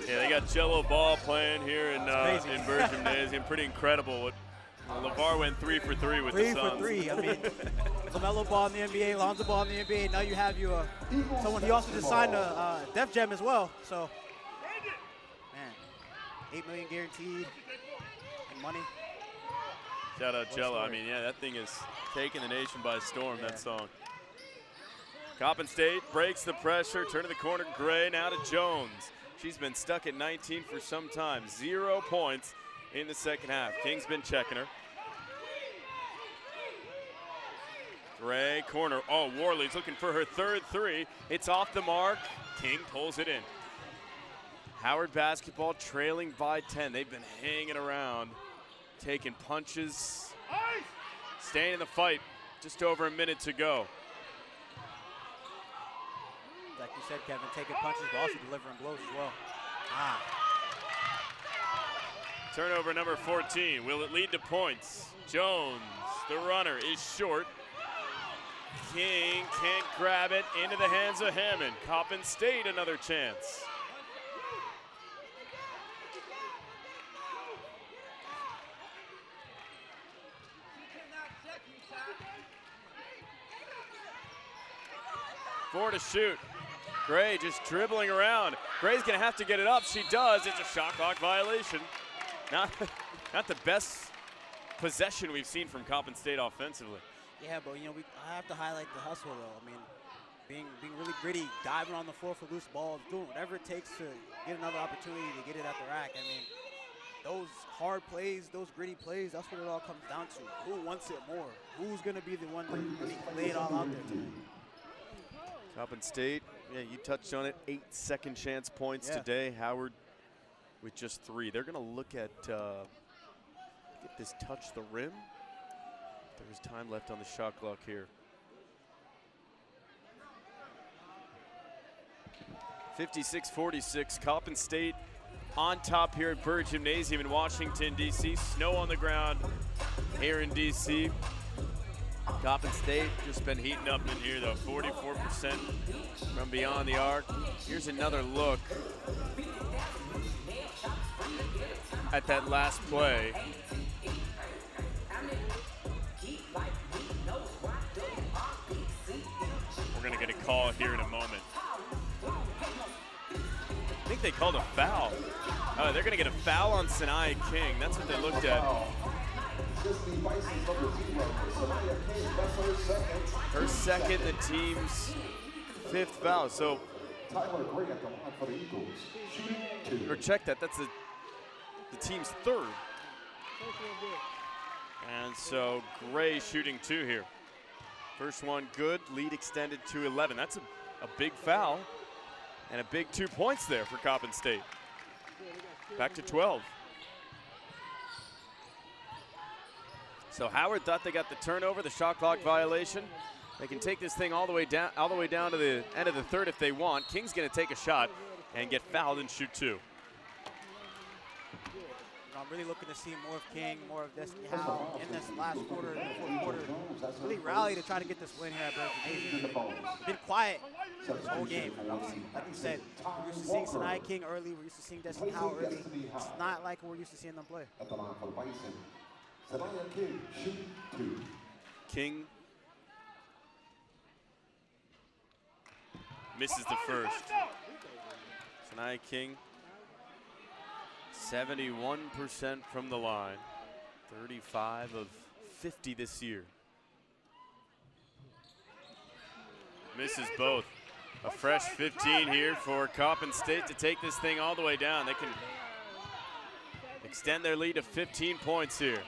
Yeah, they got Jello Ball playing here in Bird Gymnasium. Pretty incredible. LeVar went 3 for 3 with the Suns. 3 for 3. I mean, LaMelo Ball in the NBA, Lonzo Ball in the NBA. Now you have someone. He also just signed a Def Jam as well. So, man, $8 million guaranteed and money. Shout out Jello. I mean, that thing is taking the nation by storm. That song. Coppin State breaks the pressure. Turn to the corner. Gray now to Jones. She's been stuck at 19 for some time. 0 points in the second half. King's been checking her. Gray, corner. Oh, Worley's looking for her 3rd 3. It's off the mark. King pulls it in. Howard basketball trailing by 10. They've been hanging around, taking punches, staying in the fight. Just over a minute to go. Like you said, Kevin, taking punches, but also delivering blows as well. Turnover number 14. Will it lead to points? Jones, the runner, is short. King can't grab it into the hands of Hammond. Coppin State another chance. Four to shoot. Gray just dribbling around. Gray's gonna have to get it up. She does. It's a shot clock violation. Not the best possession we've seen from Coppin State offensively. Yeah, but I have to highlight the hustle though. I mean, being really gritty, diving on the floor for loose balls, doing whatever it takes to get another opportunity to get it at the rack. I mean, those hard plays, those gritty plays, that's what it all comes down to. Who wants it more? Who's gonna be the one to lay it all out there tonight? Coppin State, yeah, you touched on it, 8 second chance points today. Howard with just 3. They're going to look at get this touch the rim. There's time left on the shot clock here. 56-46, Coppin State on top here at Byrd Gymnasium in Washington, D.C. Snow on the ground here in D.C. Coppin State just been heating up in here though, 44% from beyond the arc. Here's another look at that last play. We're gonna get a call here in a moment. I think they called a foul. Oh, they're gonna get a foul on Sanaya King. That's what they looked at. Her second, the team's 5th foul. So, or check that, that's the team's 3rd. And so Gray shooting 2 here. First one good, lead extended to 11. That's a big foul and a big 2 points there for Coppin State. Back to 12. So Howard thought they got the turnover, the shot clock violation. They can take this thing all the way down to the end of the 3rd if they want. King's going to take a shot and get fouled and shoot 2. I'm really looking to see more of King, more of Destiny Howe in this last quarter, in the 4th quarter. Really rally to try to get this win here at Byrd Gymnasium. Been quiet this whole game. Like you said, we're used to seeing Sanaya King early. We're used to seeing Destiny Howe early. It's not like we're used to seeing them play. At the line for the Bison, Sanaya King, shooting 2. King misses the first. Sanaya King, 71% from the line, 35 of 50 this year. Misses both. A fresh 15 here for Coppin State to take this thing all the way down. They can extend their lead to 15 points here.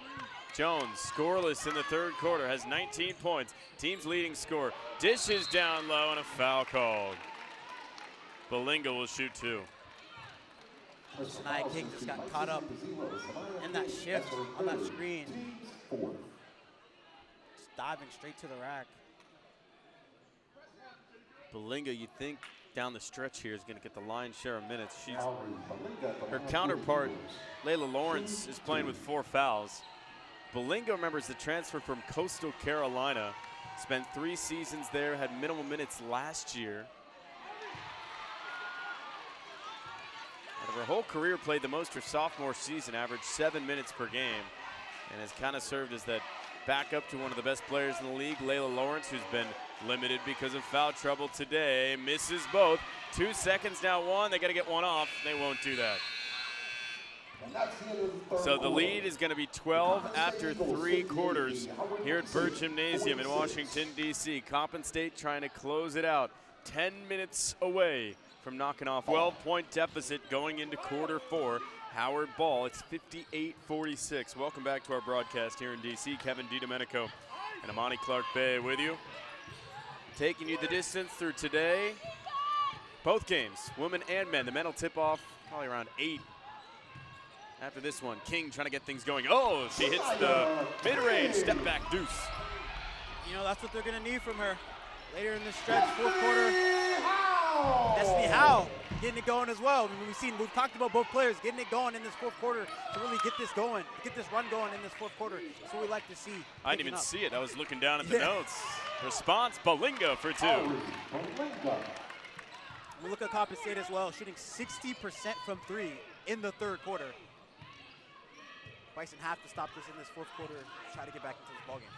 Jones, scoreless in the 3rd quarter, has 19 points. Team's leading scorer. Dishes down low and a foul called. Belinga will shoot 2. Sanaya King just got caught up in that shift on that screen. Just diving straight to the rack. Belinga, you think down the stretch here is going to get the lion's share of minutes. Her counterpart, Layla Lawrence, is playing with 4 fouls. Belinga, remembers, the transfer from Coastal Carolina. Spent 3 seasons there, had minimal minutes last year. Out of her whole career, played the most her sophomore season, averaged 7 minutes per game, and has kind of served as that backup to one of the best players in the league, Layla Lawrence, who's been limited because of foul trouble today. Misses both. 2 seconds now, 1. They got to get one off. They won't do that. So the lead is going to be 12 after 3 quarters here at Byrd Gymnasium in Washington, D.C. Coppin State trying to close it out. 10 minutes away from knocking off 12-point deficit going into quarter 4. Howard ball. It's 58-46. Welcome back to our broadcast here in D.C. Kevin DiDomenico and Amani Clark-Bay with you. Taking you the distance through today. Both games, women and men. The men will tip off probably around 8 after this one. King trying to get things going. Oh, she hits the mid-range step back deuce. You know, that's what they're going to need from her. Later in the stretch, 4th quarter, Destiny Howe getting it going as well. I mean, we've talked about both players getting it going in this 4th quarter to really get this going, get this run going in this 4th quarter. That's what we like to see. I didn't even see it. I was looking down at the notes. Response, Belinga for 2. We look at Coppin State as well, shooting 60% from 3 in the 3rd quarter. Bison have to stop this in this 4th quarter to try to get back into this ballgame.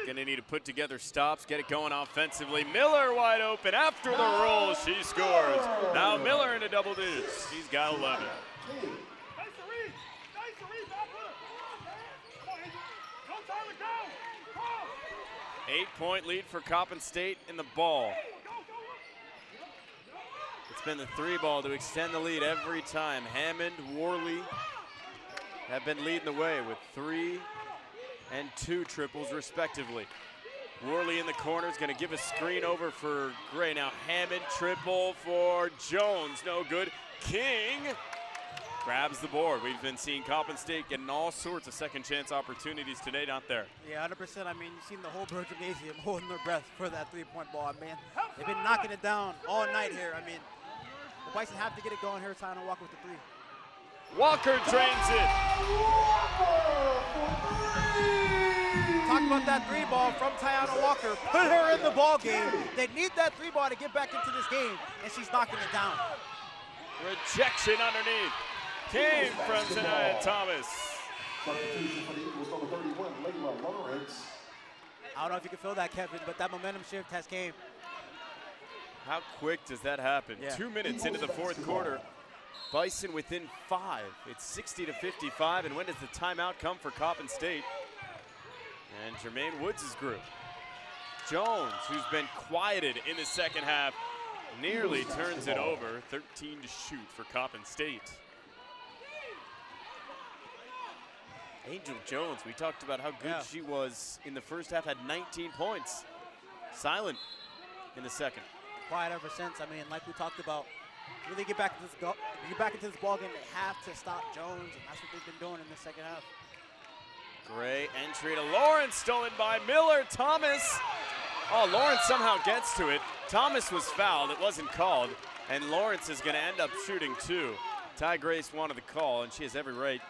Gonna need to put together stops, get it going offensively. Miller wide open after the roll, she scores. Now Miller into double digits. She's got 11. 8-point lead for Coppin State in the ball. It's been the 3 ball to extend the lead every time. Hammond, Worley have been leading the way with 3 and 2 triples respectively. Worley in the corner is going to give a screen over for Gray. Now Hammond triple for Jones. No good. King grabs the board. We've been seeing Coppin State getting all sorts of second chance opportunities today, not there. Yeah, 100%. I mean, you've seen the whole Bird Gymnasium holding their breath for that three-point ball. Man, they've been knocking it down all night here. I mean, the Bison have to get it going here. Tyler Walker with the three. Walker drains it. Talk about that three ball from Tiana Walker. Put her in the ball game. They need that three ball to get back into this game, and she's knocking it down. Rejection underneath. Came from Zanaya Thomas. Substitution for the Eagles, number 31, Layla Lawrence. I don't know if you can feel that, Kevin, but that momentum shift has came. How quick does that happen? Yeah. 2 minutes into the fourth quarter. Bison within 5. It's 60-55, and when does the timeout come for Coppin State? And Jermaine Woods' group. Jones, who's been quieted in the second half, nearly turns it over. 13 to shoot for Coppin State. Angel Jones, we talked about how good she was in the first half, had 19 points. Silent in the second. Quiet ever since. I mean, like we talked about, really get back into this ball game, they have to stop Jones, and that's what they've been doing in the second half. Great entry to Lawrence, stolen by Miller. Thomas. Oh, Lawrence somehow gets to it. Thomas was fouled, it wasn't called, and Lawrence is gonna end up shooting two. Ty Grace wanted the call, and she has every right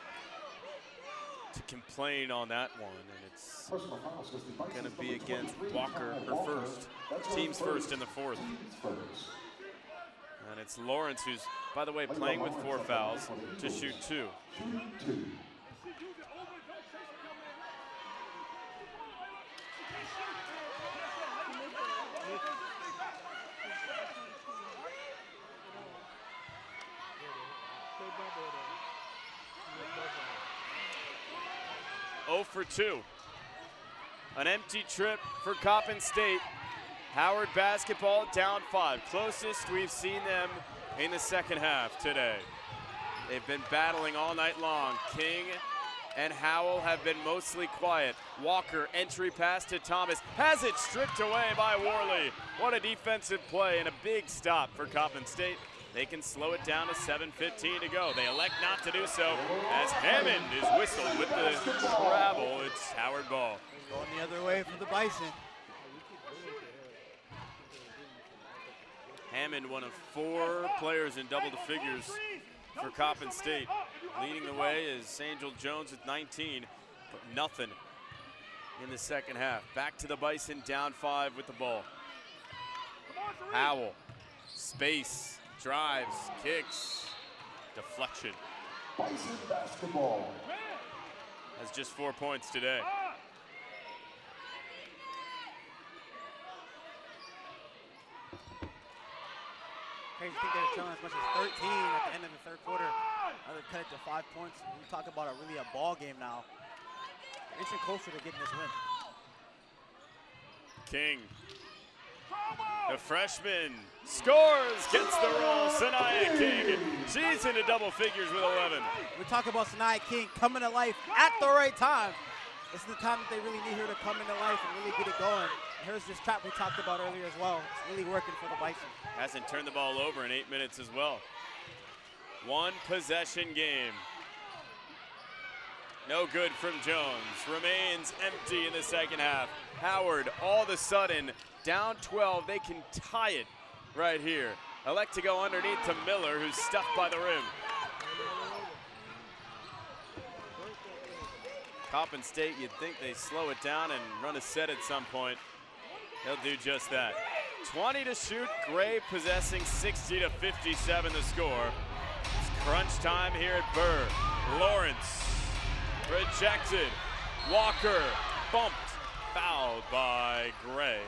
to complain on that one, and it's going to be against Walker, her first, team's first in the fourth. And it's Lawrence who's, by the way, playing with 4 fouls to shoot 2. 0 for 2. An empty trip for Coppin State. Howard basketball down 5. Closest we've seen them in the second half today. They've been battling all night long. King and Howell have been mostly quiet. Walker, entry pass to Thomas, has it stripped away by Worley. What a defensive play and a big stop for Coppin State. They can slow it down to 7:15 to go. They elect not to do so as Hammond is whistled with the travel. It's Howard ball. Going the other way for the Bison. Hammond, one of 4 players in double the figures for Coppin State. Leading the way is Angel Jones with 19, but nothing in the second half. Back to the Bison, down 5 with the ball. Howell, space. Drives, kicks, deflection. Bison basketball. Has just 4 points today. Crazy think they were trailing as much as 13 at the end of the third quarter. Now they cut it to 5 points. We talk about a ball game now. They're inching closer to getting this win. King, the freshman, scores, gets the roll. Sanaya King, she's into double figures with 11. We talk about Sanaya King coming to life at the right time. This is the time that they really need her to come into life and really get it going. And here's this trap we talked about earlier as well. It's really working for the Bison. Hasn't turned the ball over in 8 minutes as well. 1 possession game. No good from Jones. Remains empty in the second half. Howard, all of a sudden, down 12. They can tie it right here. Elect to go underneath to Miller, who's stuffed by the rim. Coppin State, you'd think they slow it down and run a set at some point. They'll do just that. 20 to shoot. Gray possessing 60-57 the score. It's crunch time here at Burr. Lawrence rejected. Walker bumped. Fouled by Gray.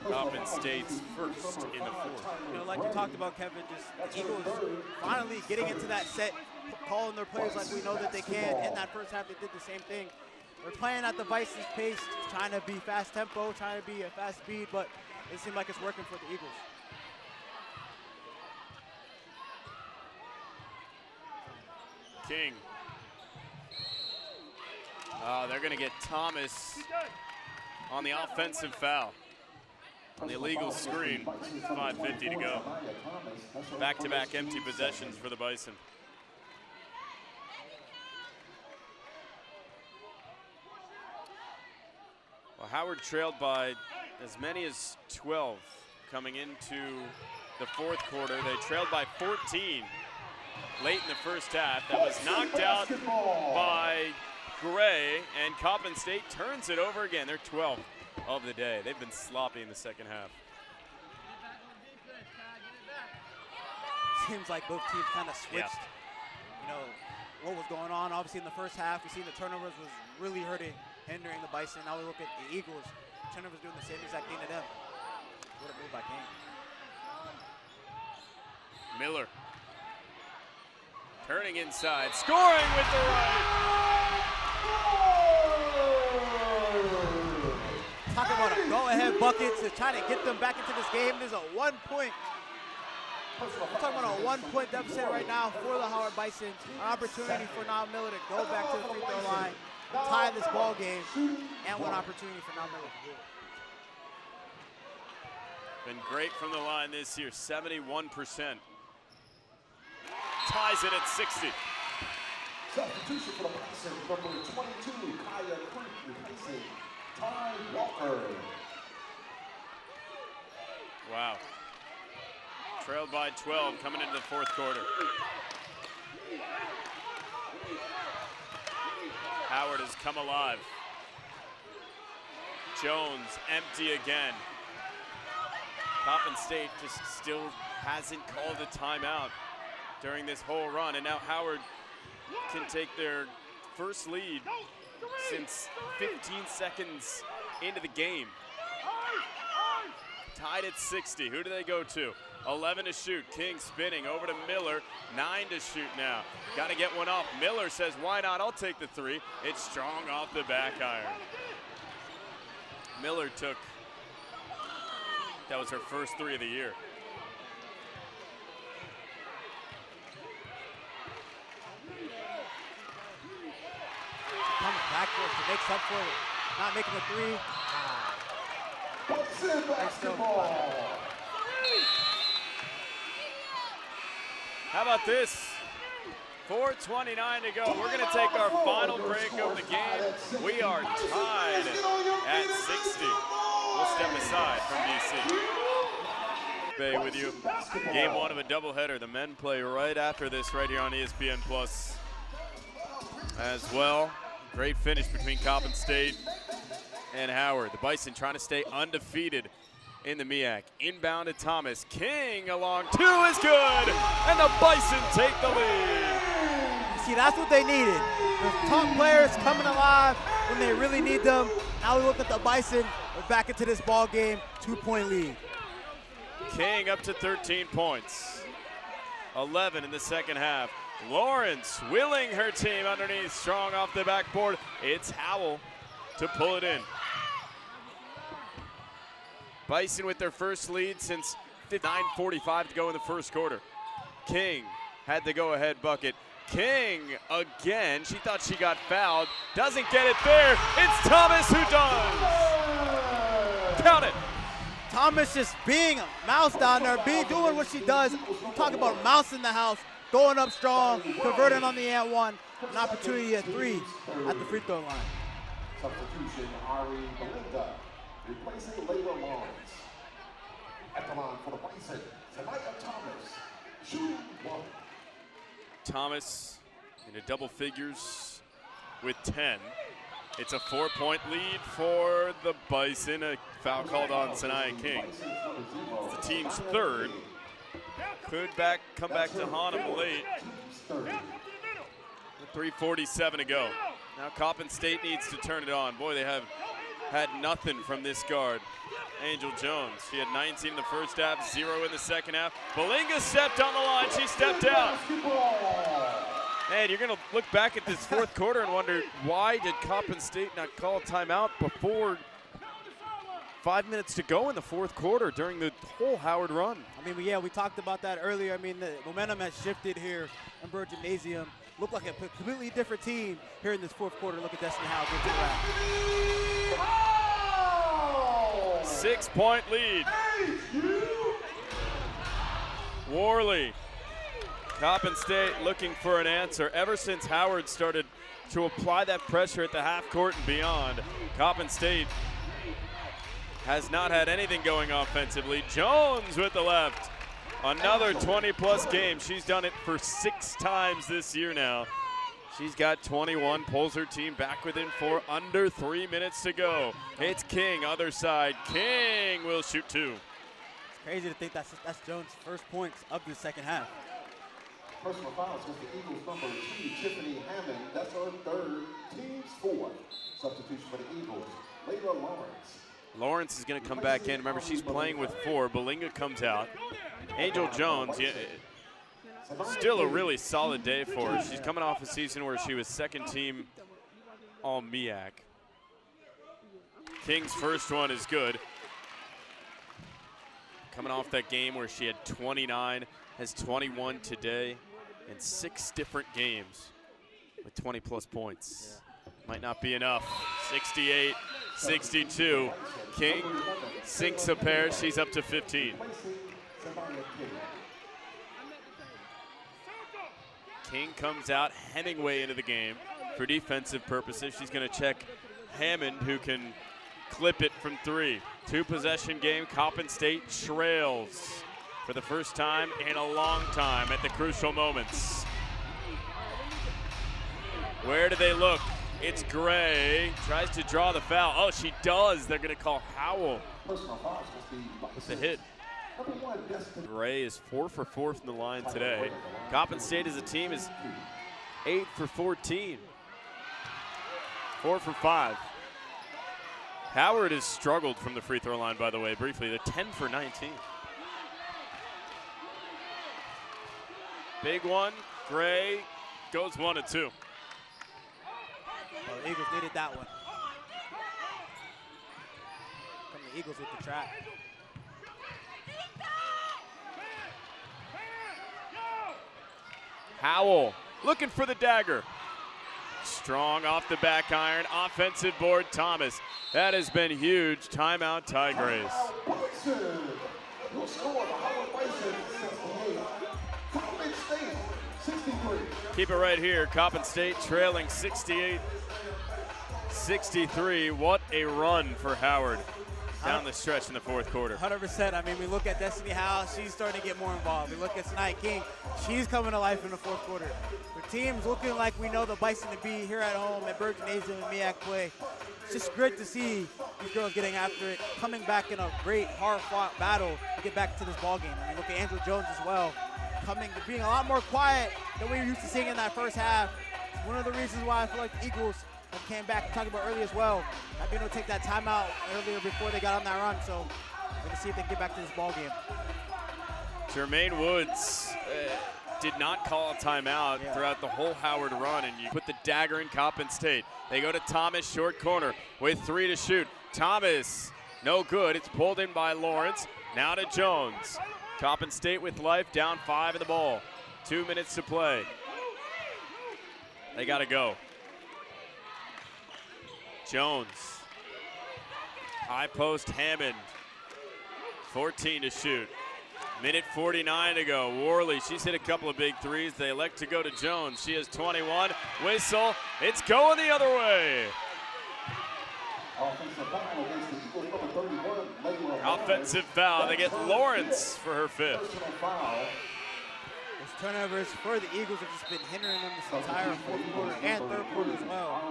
Coppin State's first in the fourth. You know, like you talked about, Kevin, just the Eagles finally getting into that set, calling their plays like we know that they can. In that first half, they did the same thing. They're playing at the Bison's pace, trying to be fast tempo, trying to be a fast speed, but it seemed like it's working for the Eagles. King. Oh, they're going to get Thomas on the offensive foul. On the illegal screen, 5:50 to go. Back-to-back empty possessions for the Bison. Well, Howard trailed by as many as 12 coming into the fourth quarter. They trailed by 14 late in the first half. That was knocked out by Gray, and Coppin State turns it over again. They're 12th of the day. They've been sloppy in the second half. Seems like both teams kind of switched. You know, what was going on. Obviously in the first half, we seen the turnovers was really hindering the Bison. Now we look at the Eagles. Turnovers doing the same exact thing to them. What a move by King. Miller turning inside, scoring with the right. Talk about a go-ahead bucket to try to get them back into this game. There's a 1 point. We're talking about a 1 point deficit right now for the Howard Bison. An opportunity for Now Miller to go back to the free throw line, tie this ball game, and one opportunity for Now Miller. Been great from the line this year, 71%. Ties it at 60. Substitution for the Bison, number 22, Kaya Creek, replacing Ty Walker. Wow. Trailed by 12 coming into the fourth quarter. Howard has come alive. Jones empty again. Coppin State just still hasn't called a timeout during this whole run, and now Howard can take their first lead since 15 seconds into the game. Tied at 60. Who do they go to? 11 to shoot. King spinning over to Miller. 9 to shoot now. Got to get one off. Miller says, why not? I'll take the three. It's strong off the back iron. Miller took, that was her first three of the year. Comes backwards to make up for it. Not making a three. Bison basketball. How about this? 4:29 to go. We're going to take our final break of the game. We are tied at 60. We'll step aside from DC. Bay with you. Game one of a doubleheader. The men play right after this right here on ESPN Plus as well. Great finish between Coppin State and Howard. The Bison trying to stay undefeated in the MEAC. Inbound to Thomas. King along two is good, and the Bison take the lead. See, that's what they needed. The top players coming alive when they really need them. Now we look at the Bison. We're back into this ball game. 2-point lead. King up to 13 points. 11 in the second half. Lawrence willing her team underneath, strong off the backboard. It's Howell to pull it in. Bison with their first lead since 9:45 to go in the first quarter. King had the go-ahead bucket. King again, she thought she got fouled. Doesn't get it there. It's Thomas who does. Count it. Thomas just being a mouse down there, doing what she does. You talk about mouse in the house, going up strong, converting on the and one. An opportunity at three at the free throw line. Substitution, Ari Belinda, replacing Layla Lawrence. At the line for the Bison, Tanaya Thomas, shooting one. Thomas into double figures with 10. It's a 4-point lead for the Bison. A foul called on Sanaya King. It's the team's third. Could come back to haunt him late. 3:47 to go. Now Coppin State needs to turn it on. Boy, they have had nothing from this guard, Angel Jones. She had 19 in the first half, 0 in the second half. Belinga stepped on the line. She stepped out. Man, you're going to look back at this fourth quarter and wonder, why did Coppin State not call a timeout before 5 minutes to go in the fourth quarter during the whole Howard run? I mean, yeah, we talked about that earlier. I mean, the momentum has shifted here in Bird Gymnasium. Looked like a completely different team here in this fourth quarter. Look at Destiny Howell get to the rack. 6-point lead. Worley. Coppin State looking for an answer. Ever since Howard started to apply that pressure at the half court and beyond, Coppin State has not had anything going offensively. Jones with the left. Another 20-plus game. She's done it for 6 times this year now. She's got 21, pulls her team back within 4, under 3 minutes to go. It's King, other side. King will shoot 2. It's crazy to think that's Jones' first points of the second half. Personal fouls with the Eagles number 2, Tiffany Hammond. That's her third, team's 4th. Substitution for the Eagles, Layla Lawrence. Lawrence is going to come back in. Remember, she's playing with 4. Belinga comes out. Angel Jones, still a really solid day for her. She's coming off a season where she was second team All-MEAC. King's first one is good. Coming off that game where she had 29, has 21 today in 6 different games with 20-plus points. Might not be enough. 68-62. King sinks a pair. She's up to 15. King comes out, Hemingway into the game for defensive purposes. She's going to check Hammond, who can clip it from 3. 2-possession game. Coppin State trails for the first time in a long time at the crucial moments. Where do they look? It's Gray. Tries to draw the foul. Oh, she does. They're going to call Howell with the hit. Gray is 4 for 4 from the line today. Coppin State as a team is 8 for 14. 4 for 5. Howard has struggled from the free throw line, by the way, briefly. They're 10 for 19. Big one. Gray goes 1 and 2. Well, the Eagles needed that one. Come the Eagles with the track. Howell looking for the dagger. Strong off the back iron. Offensive board, Thomas. That has been huge. Timeout, Ty Grace. Keep it right here. Coppin State trailing 68-63. What a run for Howard down the stretch in the fourth quarter. 100%. I mean, we look at Destiny Howe. She's starting to get more involved. We look at Sanaya King. She's coming to life in the fourth quarter. The team's looking like we know the Bison to be here at home at Berg Gymnasium and MEAC play. It's just great to see these girls getting after it, coming back in a great, hard-fought battle to get back to this ball game. I mean, look at Angela Jones as well, being a lot more quiet than we were used to seeing in that first half. It's one of the reasons why I feel like the Eagles came back, talking about earlier as well, not being able to take that timeout earlier before they got on that run. So we're going to see if they can get back to this ball game. Jermaine Woods did not call a timeout throughout the whole Howard run, and you put the dagger in Coppin State. They go to Thomas, short corner, with 3 to shoot. Thomas, no good. It's pulled in by Lawrence. Now to Jones. Coppin State with life, down 5 in the ball. 2 minutes to play. They got to go. Jones. High post, Hammond. 14 to shoot. Minute 49 to go. Worley, she's hit a couple of big threes. They elect to go to Jones. She has 21. Whistle. It's going the other way. Offensive foul. They get Lawrence for her 5th. Those turnovers for the Eagles have just been hindering them this entire fourth quarter and third quarter as well.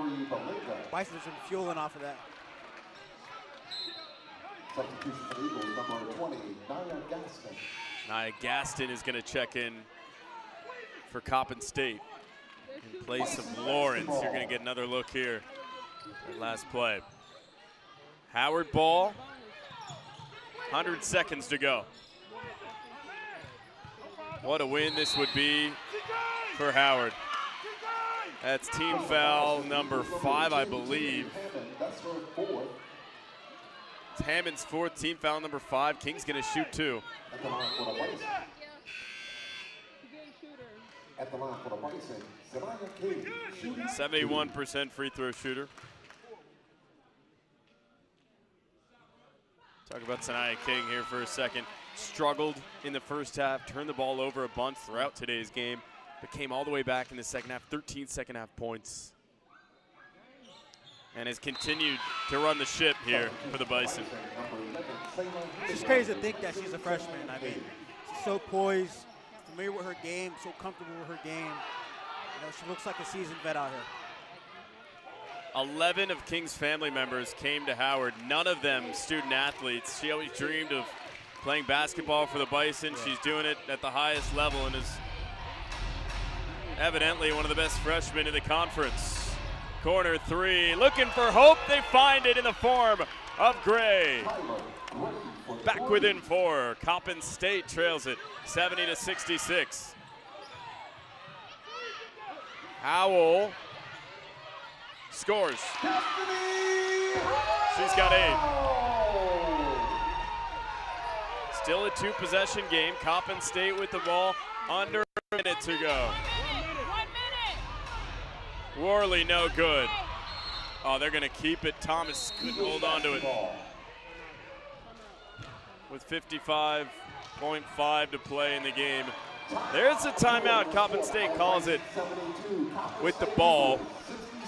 Bison's been fueling off of that. Substitution for the Eagles, number 20, Nia Gaston. Nia Gaston is going to check in for Coppin State in place of Lawrence. You're going to get another look here at last play. Howard ball, 100 seconds to go. What a win this would be for Howard. That's team foul number 5, I believe. It's Hammond's 4th, team foul number 5. King's going to shoot 2. At the line for the Bison, Sanaya King, 71% free throw shooter. Talk about Sanaya King here for a second. Struggled in the first half, turned the ball over a bunch throughout today's game, but came all the way back in the second half, 13 second half points. And has continued to run the ship here for the Bison. It's just crazy to think that she's a freshman. I mean, she's so poised, familiar with her game, so comfortable with her game. You know, she looks like a seasoned vet out here. 11 of King's family members came to Howard, none of them student athletes. She always dreamed of playing basketball for the Bison. She's doing it at the highest level and is evidently one of the best freshmen in the conference. Corner three, looking for hope. They find it in the form of Gray. Back within 4. Coppin State trails it 70-66. Howell scores. She's got 8. Still a 2-possession game. Coppin State with the ball, under a minute to go. Worley no good. Oh, they're gonna keep it. Thomas couldn't hold on to it. With 55.5 to play in the game. There's a timeout. Coppin State calls it with the ball.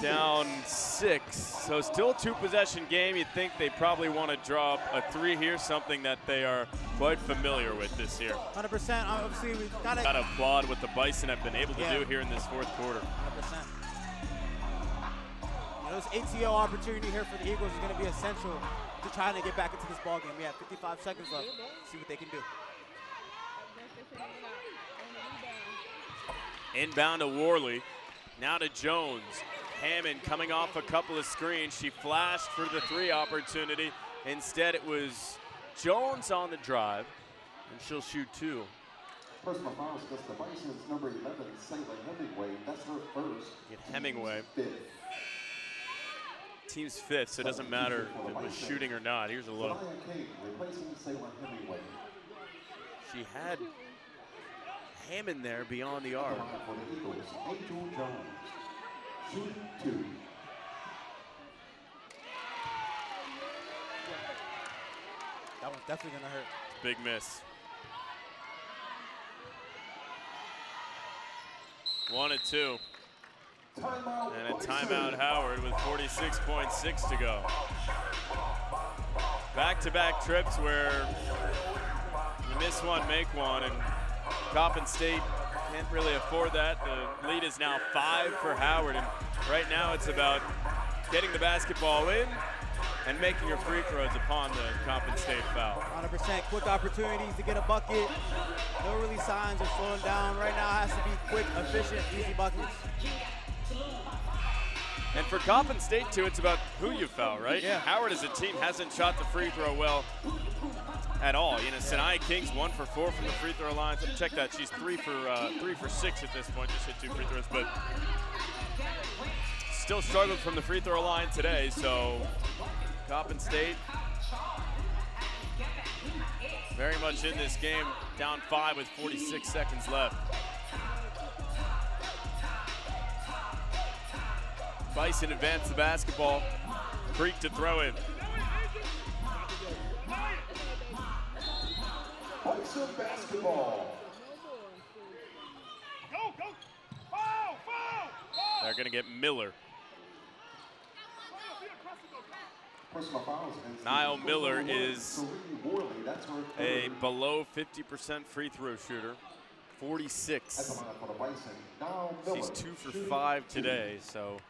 Down 6. So still a 2-possession game. You'd think they probably want to drop a 3 here, something that they are quite familiar with this year. 100%. Obviously, we've got to applaud what the Bison have been able to do here in this 4th quarter. 100%. This ATO opportunity here for the Eagles is going to be essential to trying to get back into this ball game. We have 55 seconds left. See what they can do. Inbound to Worley. Now to Jones. Hammond coming off a couple of screens. She flashed for the 3 opportunity. Instead, it was Jones on the drive, and she'll shoot 2. Personal fouls against the Bison's number 11, Sayla Hemingway. That's her first. Get Hemingway. 5th. Team's 5th, so it doesn't matter if it was shooting or not. Here's a look. She had Hammond there beyond the arc. That one's definitely gonna hurt. Big miss. 1 and 2. And a timeout Howard with 46.6 to go. Back-to-back trips where you miss one, make one, and Coppin State can't really afford that. The lead is now 5 for Howard, and right now it's about getting the basketball in and making your free throws upon the Coppin State foul. 100% quick opportunities to get a bucket. No really signs of slowing down. Right now it has to be quick, efficient, easy buckets. And for Coppin State, too, it's about who you foul, right? Yeah. Howard as a team hasn't shot the free throw well at all. You know, Sanaya King's 1 for 4 from the free throw line. So check that. She's 3 for 6 at this point. Just hit 2 free throws, but still struggled from the free throw line today. So Coppin State very much in this game, down 5 with 46 seconds left. Bison advance the basketball. Creek to throw in. Bison basketball. Go, go. Foul, foul, foul. They're going to get Miller. Personal fouls against Niall Miller is Worley. That's her a 3rd. below 50% free throw shooter. 46. That's a line for the Bison. Niall Miller. She's 2 for 5 today, so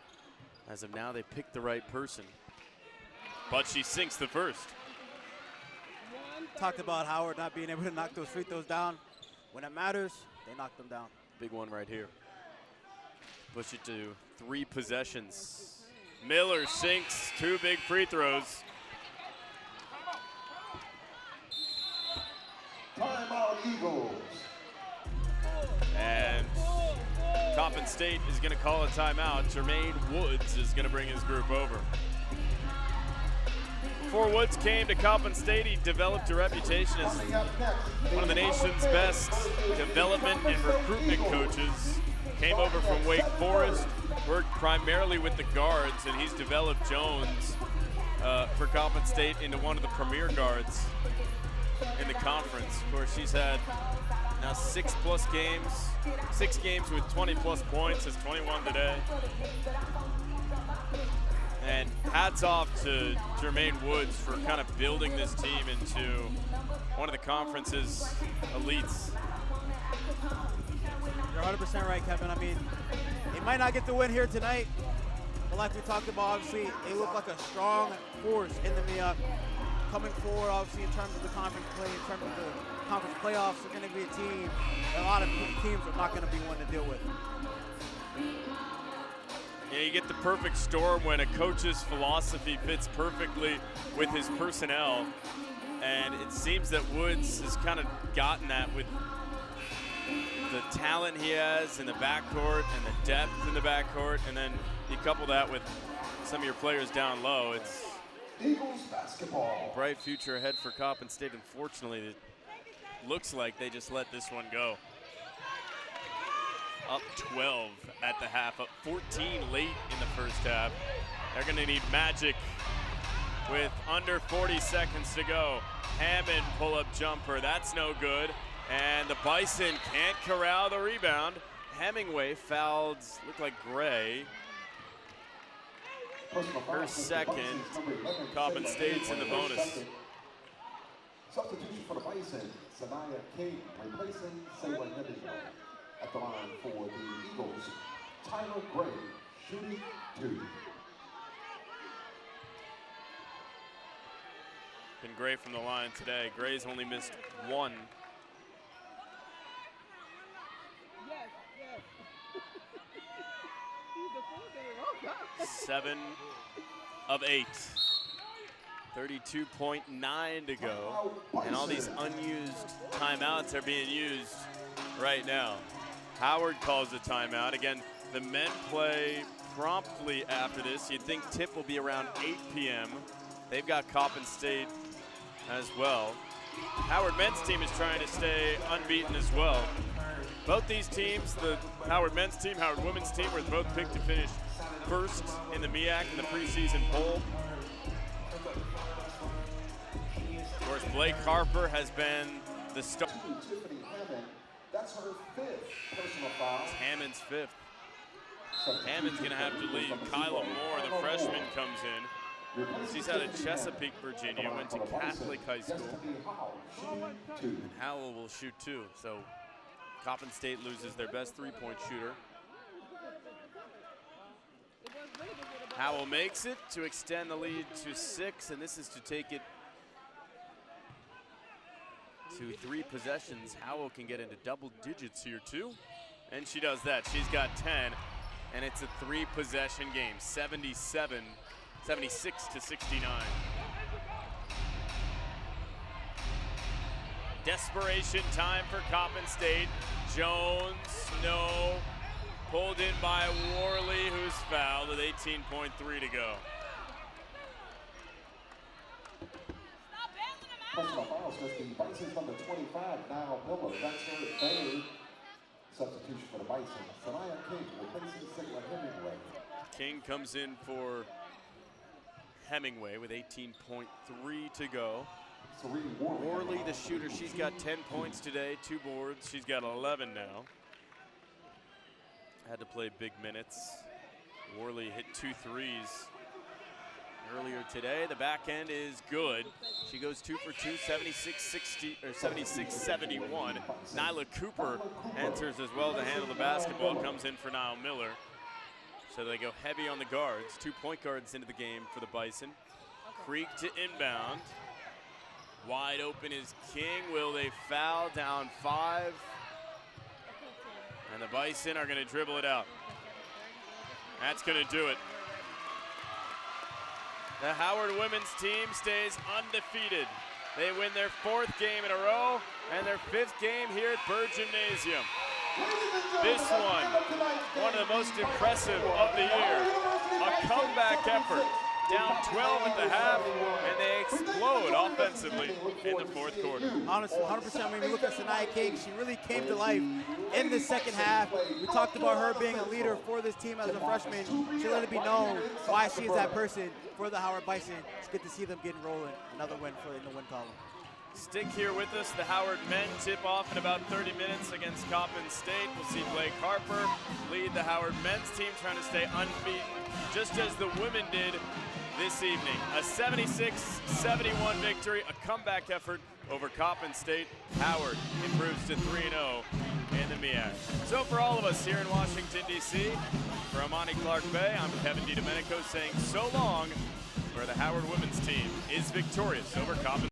as of now, they picked the right person. But she sinks the first. Talked about Howard not being able to knock those free throws down. When it matters, they knock them down. Big one right here. Push it to 3 possessions. Miller sinks 2 big free throws. Timeout Eagles. And Coppin State is going to call a timeout. Jermaine Woods is going to bring his group over. Before Woods came to Coppin State, he developed a reputation as one of the nation's best development and recruitment coaches. Came over from Wake Forest, worked primarily with the guards, and he's developed Jones for Coppin State into one of the premier guards in the conference. Of course, she's had now 6+ games, 6 games with 20+ points, has 21 today. And hats off to Jermaine Woods for kind of building this team into one of the conference's elites. You're 100% right, Kevin. I mean, they might not get the win here tonight, but like we talked about, obviously, they look like a strong force in the MEAC. Coming forward, obviously, in terms of the conference play, in terms of the conference playoffs, they're going to be a team that a lot of teams are not going to be one to deal with. Yeah, you get the perfect storm when a coach's philosophy fits perfectly with his personnel. And it seems that Woods has kind of gotten that with the talent he has in the backcourt and the depth in the backcourt. And then you couple that with some of your players down low. It's Eagles basketball. a bright future ahead for Coppin State. Unfortunately, it looks like they just let this one go. Up 12 at the half, up 14 late in the first half. They're going to need magic with under 40 seconds to go. Hammond pull-up jumper, that's no good. And the Bison can't corral the rebound. Hemingway fouled, looked like Gray. Her second. Coppin State's in the bonus. Substitution for the Bison, Sanaya King replacing Sarah Hemingway. At the line for the Eagles, Tyler Gray, shooting 2. Been great from the line today. Gray's only missed 1. Yes. 7 of 8. 32.9 to go. And all these unused timeouts are being used right now. Howard calls a timeout. Again, the men play promptly after this. You'd think tip will be around 8 p.m. They've got Coppin State as well. Howard men's team is trying to stay unbeaten as well. Both these teams, the Howard men's team, Howard women's team, were both picked to finish first in the MEAC in the preseason poll. Of course, Blake Harper has been the star. That's her 5th personal foul. It's Hammond's 5th. Hammond's going to have to leave. Kyla Moore, the freshman, comes in. She's out of Chesapeake, Virginia, went to Catholic High School. And Howell will shoot 2. So Coppin State loses their best 3-point shooter. Howell makes it to extend the lead to 6, and this is to take it to 3 possessions. Howell can get into double digits here too, and she does that. She's got 10, and it's a 3-possession game, 76 to 69. Desperation time for Coppin State. Jones, no. Pulled in by Worley, who's fouled with 18.3 to go. Personal fouls against the Bison's number 25, now Miller. That's her 3rd substitution for the Bison. Sanaya King replacing Sigma Hemingway. King comes in for Hemingway with 18.3 to go. Worley, the shooter, she's got 10 points today, 2 boards. She's got 11 now. Had to play big minutes. Worley hit 2 threes earlier today. The back end is good. She goes 2 for 2, 76-71. Nyla Cooper enters as well to handle the basketball, comes in for Niall Miller. So they go heavy on the guards. 2 point guards into the game for the Bison. Creek to inbound. Wide open is King. Will they foul? Down 5. And the Bison are going to dribble it out. That's going to do it. The Howard women's team stays undefeated. They win their 4th game in a row and their 5th game here at Bird Gymnasium. This one of the most impressive of the year. A comeback effort down 12 at the half, and they explode offensively in the fourth quarter. Honestly, 100%. When we look at Sanaya King, she really came to life in the second half. We talked about her being a leader for this team as a freshman. She let it be known why she is that person for the Howard Bison. It's good to see them getting rolling. Another win in the win column. Stick here with us. The Howard men tip off in about 30 minutes against Coppin State. We'll see Blake Harper lead the Howard men's team, trying to stay unbeaten, just as the women did this evening. A 76-71 victory, a comeback effort over Coppin State. Howard improves to 3-0 in the MEAC. So for all of us here in Washington, D.C., for Amani Clark Bay, I'm Kevin DiDomenico saying so long, where the Howard women's team is victorious over Coppin.